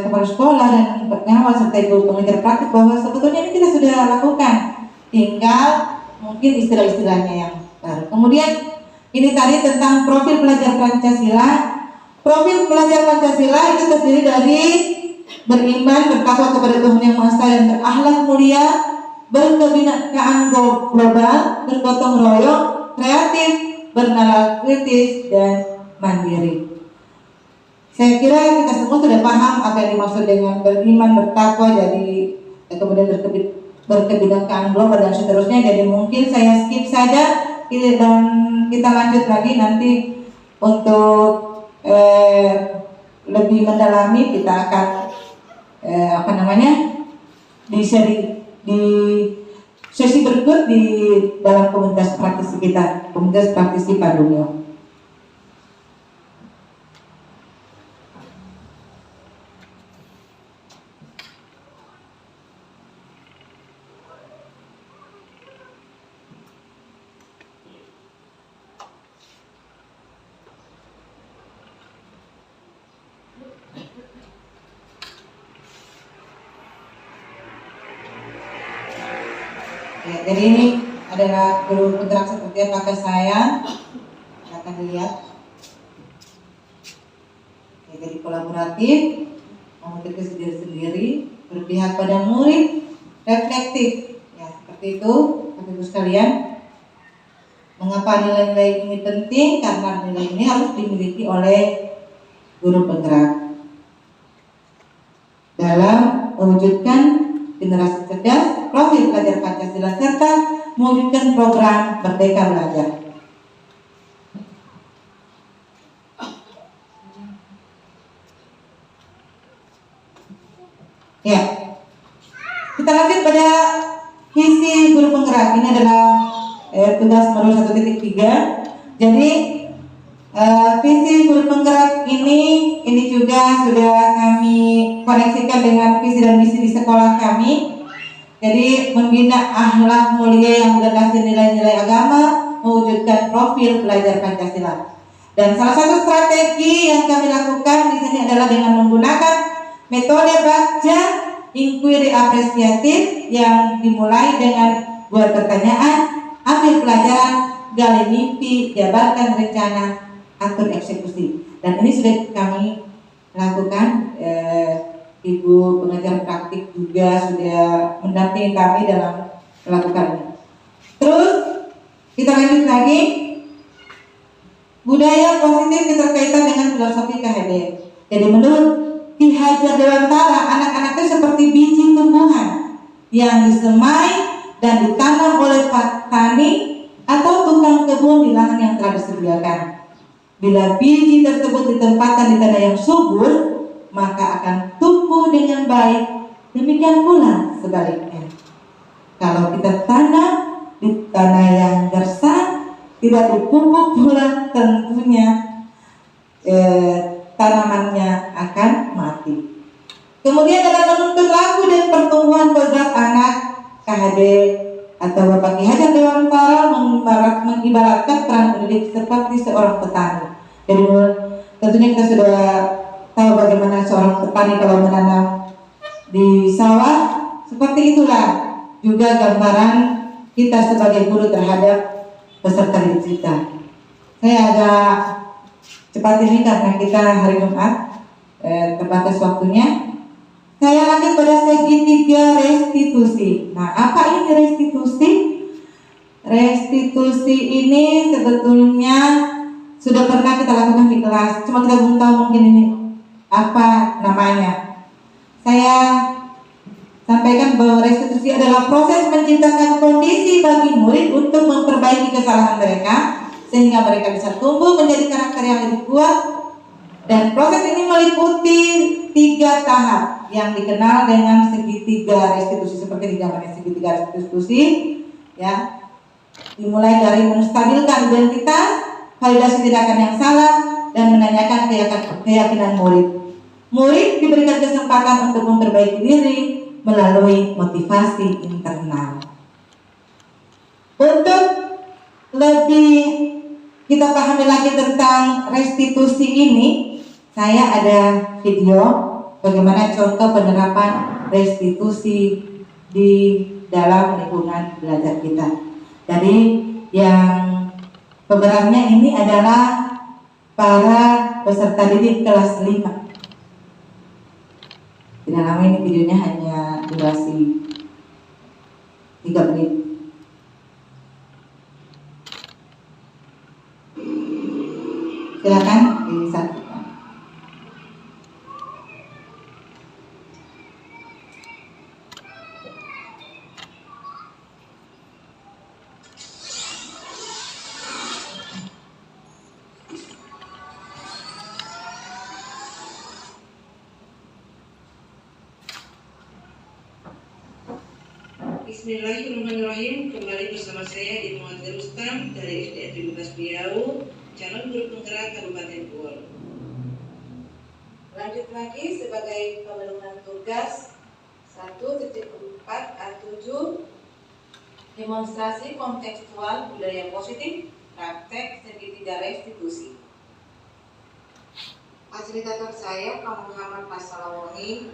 Speaker 7: kepala sekolah dan pengawas serta ibu pengajar praktik bahwa sebetulnya ini kita sudah lakukan, tinggal mungkin istilah-istilahnya yang baru. Kemudian ini tadi tentang profil pelajar Pancasila. Profil pelajar Pancasila itu terdiri dari beriman, bertakwa kepada Tuhan Yang Maha Esa dan berakhlak mulia, berkebinekaan global, bergotong royong, kreatif, bernalar kritis, dan mandiri. Saya kira kita semua sudah paham apa yang dimaksud dengan beriman, bertakwa, jadi kemudian berkebinekaan global dan seterusnya. Jadi mungkin saya skip saja dan kita lanjut lagi nanti untuk lebih mendalami. Kita akan di sesi berikut di dalam komunitas praktisi kita, komunitas praktisi Padunio. Ya, jadi ini adalah guru penggerak seperti apakah saya akan dilihat. proaktif, memotivasi diri sendiri, berpihak pada murid, reflektif. Ya, seperti itu, Bapak Ibu sekalian. Mengapa nilai-nilai ini penting? Karena nilai ini harus dimiliki oleh guru penggerak dalam mewujudkan generasi cerdas, profil pelajar Pancasila, serta mewujudkan program Merdeka Belajar. Ya, kita lanjut pada visi guru penggerak. Ini adalah tugas modul 1.3. Jadi visi guru penggerak ini juga sudah kami koneksikan dengan visi dan misi di sekolah kami. Jadi membina akhlak mulia yang berdasarkan nilai-nilai agama, mewujudkan profil pelajar Pancasila. Dan salah satu strategi yang kami lakukan di sini adalah dengan menggunakan metode baca inquiry apresiatif yang dimulai dengan buat pertanyaan, ambil pelajaran, gali mimpi, jabarkan rencana, atur eksekusi. Dan ini sudah kami lakukan. Ibu pengajar praktik juga sudah mendampingi kami dalam melakukannya. Terus kita lanjut lagi, budaya positif keterkaitan dengan filosofi KHD. Jadi menurut Ki Hajar Dewantara, anak-anak itu seperti biji tumbuhan yang disemai dan ditanam oleh petani atau tukang kebun di lahan yang telah disediakan. Bila biji tersebut ditempatkan di tanah yang subur, maka akan tumbuh dengan baik. Demikian pula sebaliknya. Kalau kita tanam di tanah yang gersang, tidak dipupuk pula, tentunya tanamannya akan mati. Kemudian dalam menuntun laku dan pertumbuhan kodrat anak, KHD atau Bapak Ki Hajar Dewantara mengibaratkan peran pendidik seperti seorang petani. Jadi tentunya kita sudah tahu bagaimana seorang petani kalau menanam di sawah. Seperti itulah juga gambaran kita sebagai guru terhadap peserta didik kita. Saya agak cepat ini karena kita hari Jumat terbatas waktunya. Saya lanjut pada segitiga restitusi. Nah, apa ini restitusi? Restitusi ini sebetulnya sudah pernah kita lakukan di kelas, cuma kita belum tahu mungkin ini apa namanya. Saya sampaikan bahwa restitusi adalah proses menciptakan kondisi bagi murid untuk memperbaiki kesalahan mereka sehingga mereka bisa tumbuh menjadi karakter yang lebih kuat. Dan proses ini meliputi 3 tahap yang dikenal dengan segitiga restitusi, seperti digambarkan segitiga restitusi, ya. Dimulai dari menstabilkan identitas, validasi tindakan yang salah, dan menanyakan keyakinan murid. Murid diberikan kesempatan untuk memperbaiki diri melalui motivasi internal. Untuk lebih kita pahami lagi tentang restitusi ini, saya ada video bagaimana contoh penerapan restitusi di dalam lingkungan belajar kita. Jadi yang pemerannya ini adalah para peserta didik kelas 5. Tidak lama, ini videonya hanya durasi 3 menit. Silakan disaksikan.
Speaker 9: Bismillahirrahmanirrahim. Kembali bersama saya Ibu Muhammad Rustam dari SD 17 Biau, calon guru penggerak Kabupaten Goa.
Speaker 7: Lanjut lagi sebagai pemenuhan tugas 1.4 A7, demonstrasi kontekstual budaya positif, praktek segitiga restitusi. Fasilitator saya Pak Muhammad Pasalawangi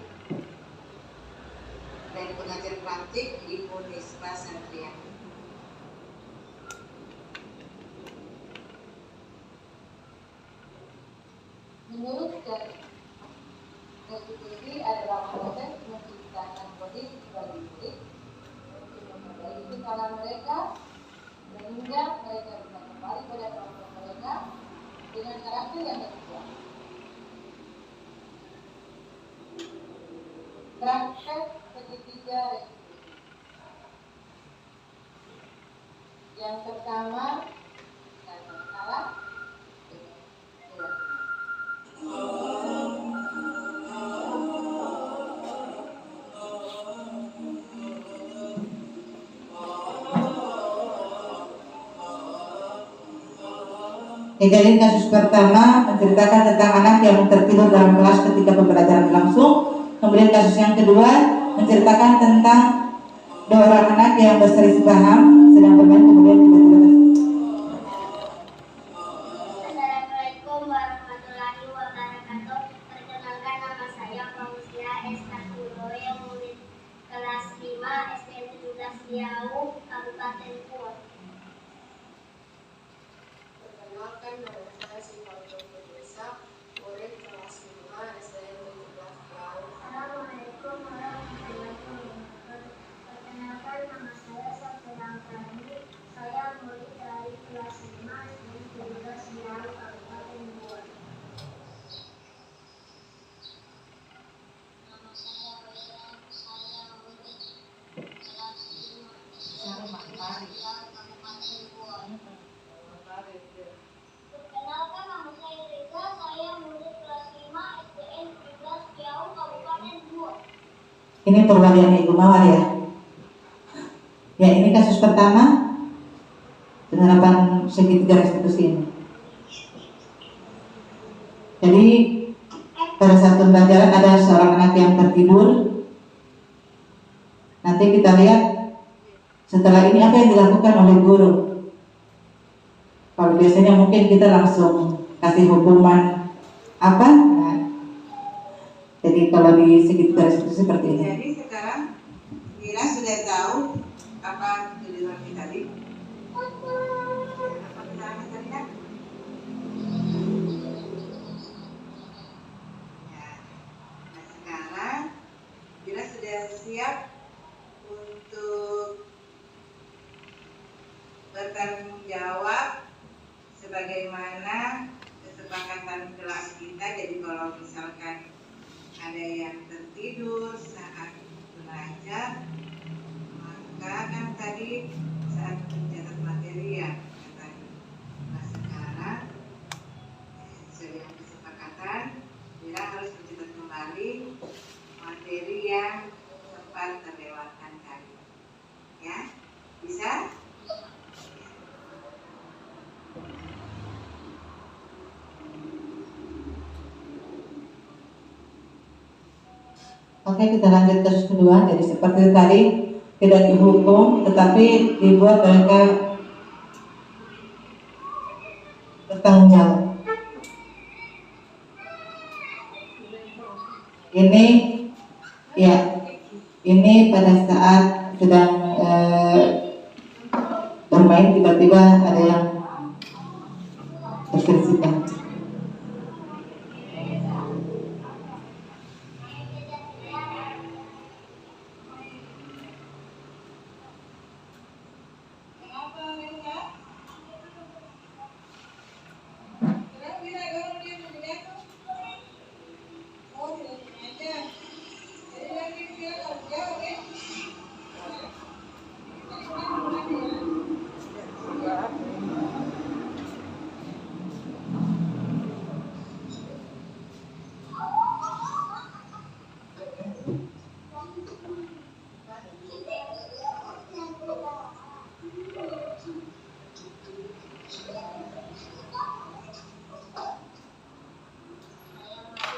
Speaker 7: dan pengajar praktik Ibu Nisba Santriani. Menurut
Speaker 10: konstitusi adalah proses menciptakan kode bagi murid untuk memperbaiki cara mereka sehingga mereka bisa kembali pada kelompok mereka dengan karakter yang tersedia. Praktek segitiga restitusi. Yang pertama, kata salah dengan jelas.
Speaker 7: Jadi kasus pertama menceritakan tentang anak yang tertidur dalam kelas ketika pembelajaran berlangsung. Kemudian kasus yang kedua menceritakan tentang dua orang anak yang berselisih paham sedang bermain kemudian tiba-tiba
Speaker 11: Assalamualaikum warahmatullahi wabarakatuh. Perkenalkan, nama saya Fauzia Eskatulo yang murid kelas 5 SDN 17 Riau, Kabupaten Kuat.
Speaker 10: Perkenalkan, nama saya Sifatun Desa, murid kelas 5 SDN 17 Riau.
Speaker 11: Assalamualaikum warahmatullahi wabarakatuh. Perkenalkan, nama saya Safirang Prani. Saya murid dari kelas 5 SDN 17 Riau, Kabupaten Kuat. Nama saya Wira, saya murid kelas 5 SDN 17 Riau, Kabupaten Kuat. Perkenalkan, nama saya Reza, saya murid kelas 5 SDN 17 Riau, Kabupaten Kuat.
Speaker 7: ini perwalian Ibu Mawar ya. Ya, ini kasus pertama penerapan segitiga restitusi ini. Jadi pada saat pembelajaran ada seorang anak yang tertidur. Nanti kita lihat setelah ini apa yang dilakukan oleh guru. Kalau biasanya mungkin kita langsung kasih hukuman apa? Nah, jadi kalau di segitiga restitusi seperti ini.
Speaker 8: Jadi sekarang Mira sudah tahu apa tujuan kita tadi. Apa tujuan tadi kan? Ya. Nah sekarang Mira sudah siap untuk bertanggung jawab sebagaimana kesepakatan kelas kita. Jadi kalau misalkan ada yang tertidur saat belajar, maka kan tadi saat mencatat materi ya katanya. Nah sekarang sesuai dengan kesepakatan, Mira harus mencatat kembali materi yang sempat terlewatkan tadi. Ya, bisa?
Speaker 7: Oke, kita lanjut kasus kedua. Jadi seperti tadi tidak dihukum, tetapi dibuat mereka bertanggung jawab. Ini ya, ini pada saat sedang bermain tiba-tiba ada yang terselisih.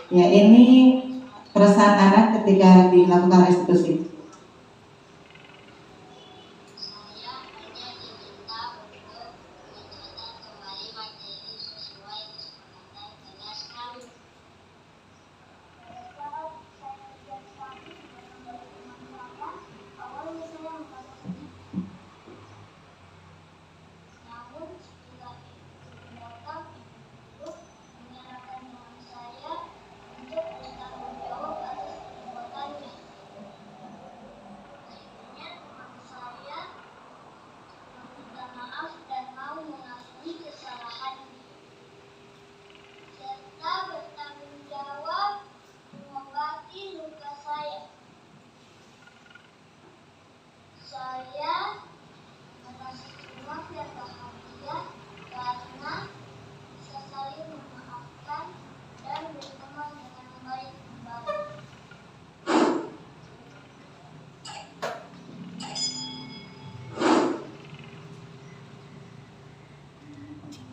Speaker 7: Ya, ini perasaan anak ketika dilakukan restitusi.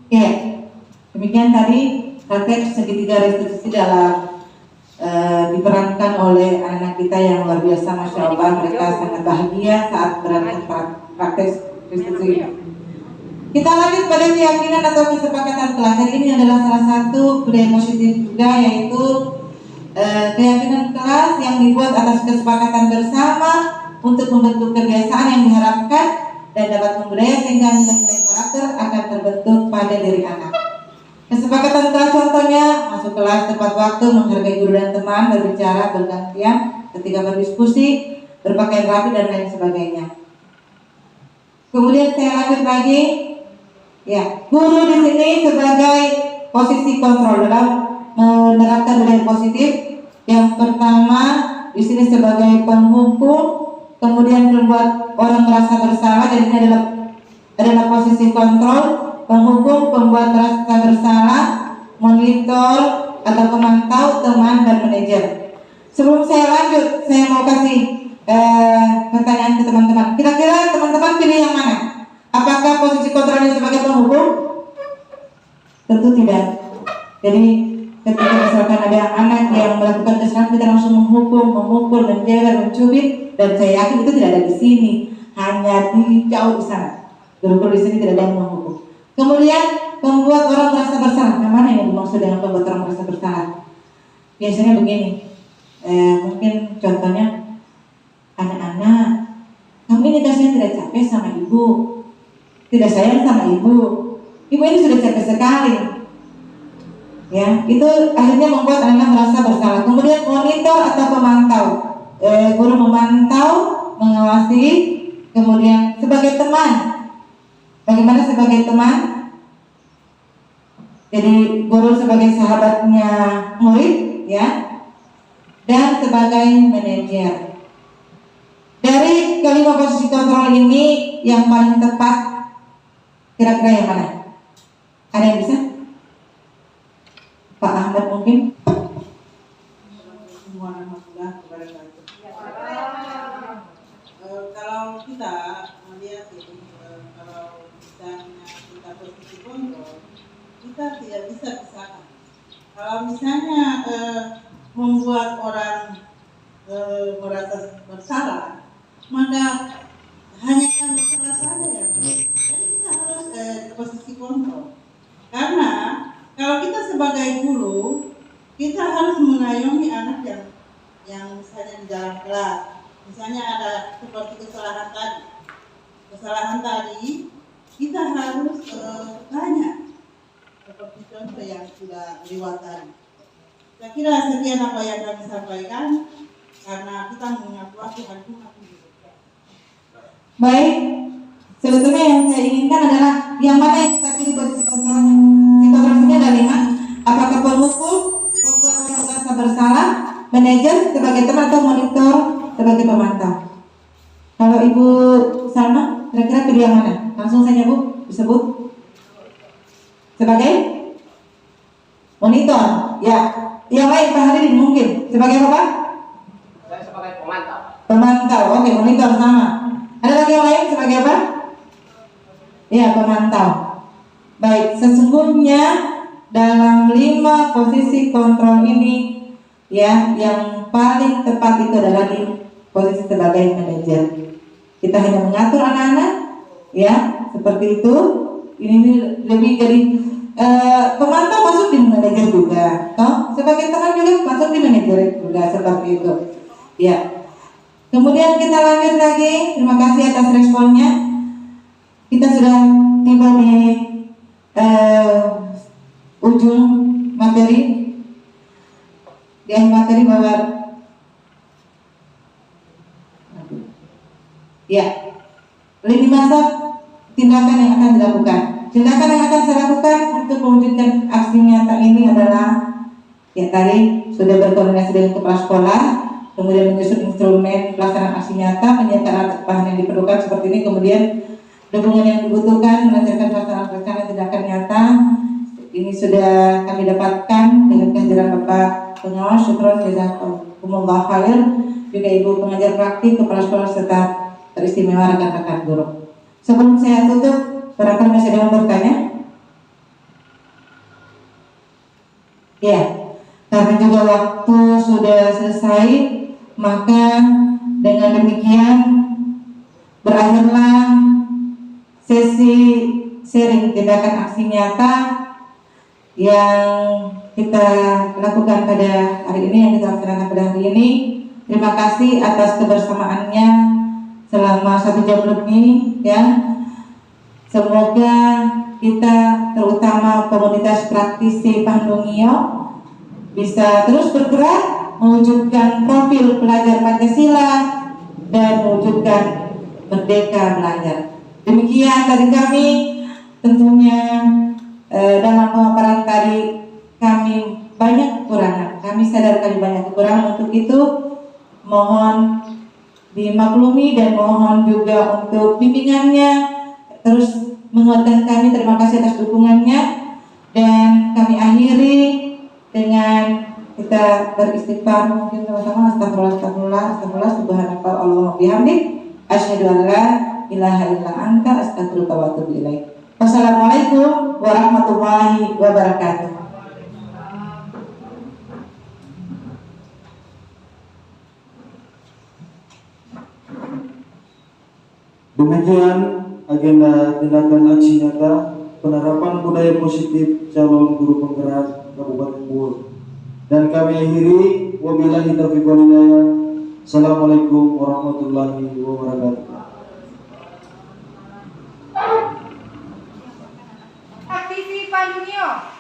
Speaker 7: Ya, demikian tadi praktek segitiga restitusi dalam diperankan oleh anak-anak kita yang luar biasa, Masya Allah. Mereka sangat bahagia saat berangkat praktek restitusi. Kita lanjut pada keyakinan atau kesepakatan kelas. Jadi ini adalah salah satu budaya positif juga, yaitu keyakinan kelas yang dibuat atas kesepakatan bersama untuk membentuk kebiasaan yang diharapkan dan dapat membudaya sehingga nilai-nilai karakter akan terbentuk pada diri anak. Kesepakatan kelas contohnya masuk kelas tepat waktu, menghargai guru dan teman, berbicara bergantian ketika berdiskusi, berpakaian rapi dan lain sebagainya. Kemudian saya lanjut lagi, ya, guru di sini sebagai posisi kontrol dalam menerapkan budaya positif. Yang pertama di sini sebagai penghukum, kemudian membuat orang merasa bersalah. Jadi ini adalah posisi kontrol. Penghukum, pembuat merasa bersalah, monitor atau pemantau, teman dan manajer. Sebelum saya lanjut, saya mau kasih pertanyaan ke teman-teman. Kira-kira teman-teman pilih yang mana? Apakah posisi kontrolnya sebagai penghukum? Tentu tidak. Jadi ketika misalkan ada anak yang melakukan kesalahan, kita langsung menghukum, memukul, menjewer, mencubit, dan saya yakin itu tidak ada di sini, hanya di jauh di sana. Guru-guru di sini tidak ada yang menghukum. Kemudian membuat orang merasa bersalah. Yang mana yang dimaksud dengan membuat orang merasa bersalah? Biasanya begini, mungkin contohnya anak-anak, kamu ini kasihan tidak capek sama ibu, tidak sayang sama ibu ini sudah capek sekali. Ya, itu akhirnya membuat anak merasa bersalah. Kemudian monitor atau pemantau, guru memantau, mengawasi. Kemudian sebagai teman, bagaimana sebagai teman? Jadi guru sebagai sahabatnya murid, ya, dan sebagai manajer. Dari kelima posisi kontrol ini, yang paling tepat kira-kira yang mana? Ada yang bisa? Pak Ahmad mungkin?
Speaker 8: Kalau kita melihat ini, kalau misalnya kita posisi kontrol, kita tidak bisa pisahkan. Kalau misalnya membuat orang merasa bersalah, maka hanya yang bersalah saja ya. Jadi kita harus posisi kontrol. Karena kalau kita sebagai guru, kita harus mengayomi anak yang misalnya di dalam kelas. Misalnya ada seperti kesalahan tadi, kita harus tanya seperti contoh yang sudah lewat tadi. Saya kira sekian apa yang kami sampaikan, karena kita mengaku Tuhan.
Speaker 7: Baik, sebetulnya yang saya inginkan adalah yang mana yang kita pilih posisi kontrol. Di kontrol ini ada 5. Apakah penghukum, pembuat orang merasa bersalah, manajer sebagai teman, atau monitor sebagai pemantau? Kalau Ibu Salma, kira-kira pilih yang mana? Langsung saja Bu, disebut. Sebagai monitor, ya. Yang lain Pak Hadirin mungkin sebagai apa?
Speaker 12: Saya sebagai pemantau.
Speaker 7: Pemantau, oke, monitor sama. Ada lagi yang lain sebagai apa? Ya, pemantau. Baik, sesungguhnya dalam 5 posisi kontrol ini, ya, yang paling tepat itu adalah di posisi sebagai manajer. Kita hanya mengatur anak-anak, ya, seperti itu. Ini lebih jadi pemantau masuk di manajer juga, toh sebagai teman juga masuk di manajer juga, seperti itu, ya. Kemudian kita lanjut lagi. Terima kasih atas responnya. Kita sudah tiba di ujung materi. Di akhir materi bahwa ya, lini masa tindakan yang akan dilakukan. Tindakan yang akan saya lakukan untuk mewujudkan aksi nyata ini adalah, ya, tadi sudah berkoordinasi dengan kepala sekolah, kemudian menyusun instrumen pelaksanaan aksi nyata, menyiapkan alat bahan yang diperlukan seperti ini, kemudian dukungan yang dibutuhkan melancarkan pelaksanaan rencana tindakan nyata. Ini sudah kami dapatkan dengan kehadiran Bapak Pengawas, Syukron, Jazakumullah Khair, juga Ibu pengajar praktik, kepala sekolah, serta teristimewa rekan-rekan guru. Sebelum saya tutup, barangkali masih ada yang bertanya? Ya, karena juga waktu sudah selesai, maka dengan demikian berakhirlah sesi sharing tindakan aksi nyata yang kita lakukan pada hari ini, yang kita laksanakan pada hari ini. Terima kasih atas kebersamaannya selama 1 jam lebih ya. Semoga kita, terutama komunitas praktisi Pandungio, bisa terus bergerak mewujudkan profil pelajar Pancasila dan mewujudkan merdeka belajar. Demikian dari kami. Tentunya dalam pemaparan tadi kami banyak kekurangan. Kami sadar kami banyak kekurangan. Untuk itu mohon dimaklumi dan mohon juga untuk bimbingannya terus menguatkan kami. Terima kasih atas dukungannya, dan kami akhiri dengan kita beristighfar mungkin sama-sama. Astagfirullah subhanallah Allahumma bihamdik asyhadu an la ilaha illa anta astaghfiruka wa atubu ilaik. Wassalamualaikum warahmatullahi wabarakatuh.
Speaker 6: Demikian agenda tindakan aksi nyata penerapan budaya positif calon guru penggerak Kabupaten Buol. Dan kami akhiri, wabillahi taufiq wal hidayah. Assalamualaikum warahmatullahi wabarakatuh.
Speaker 13: Aktivis Pandungio.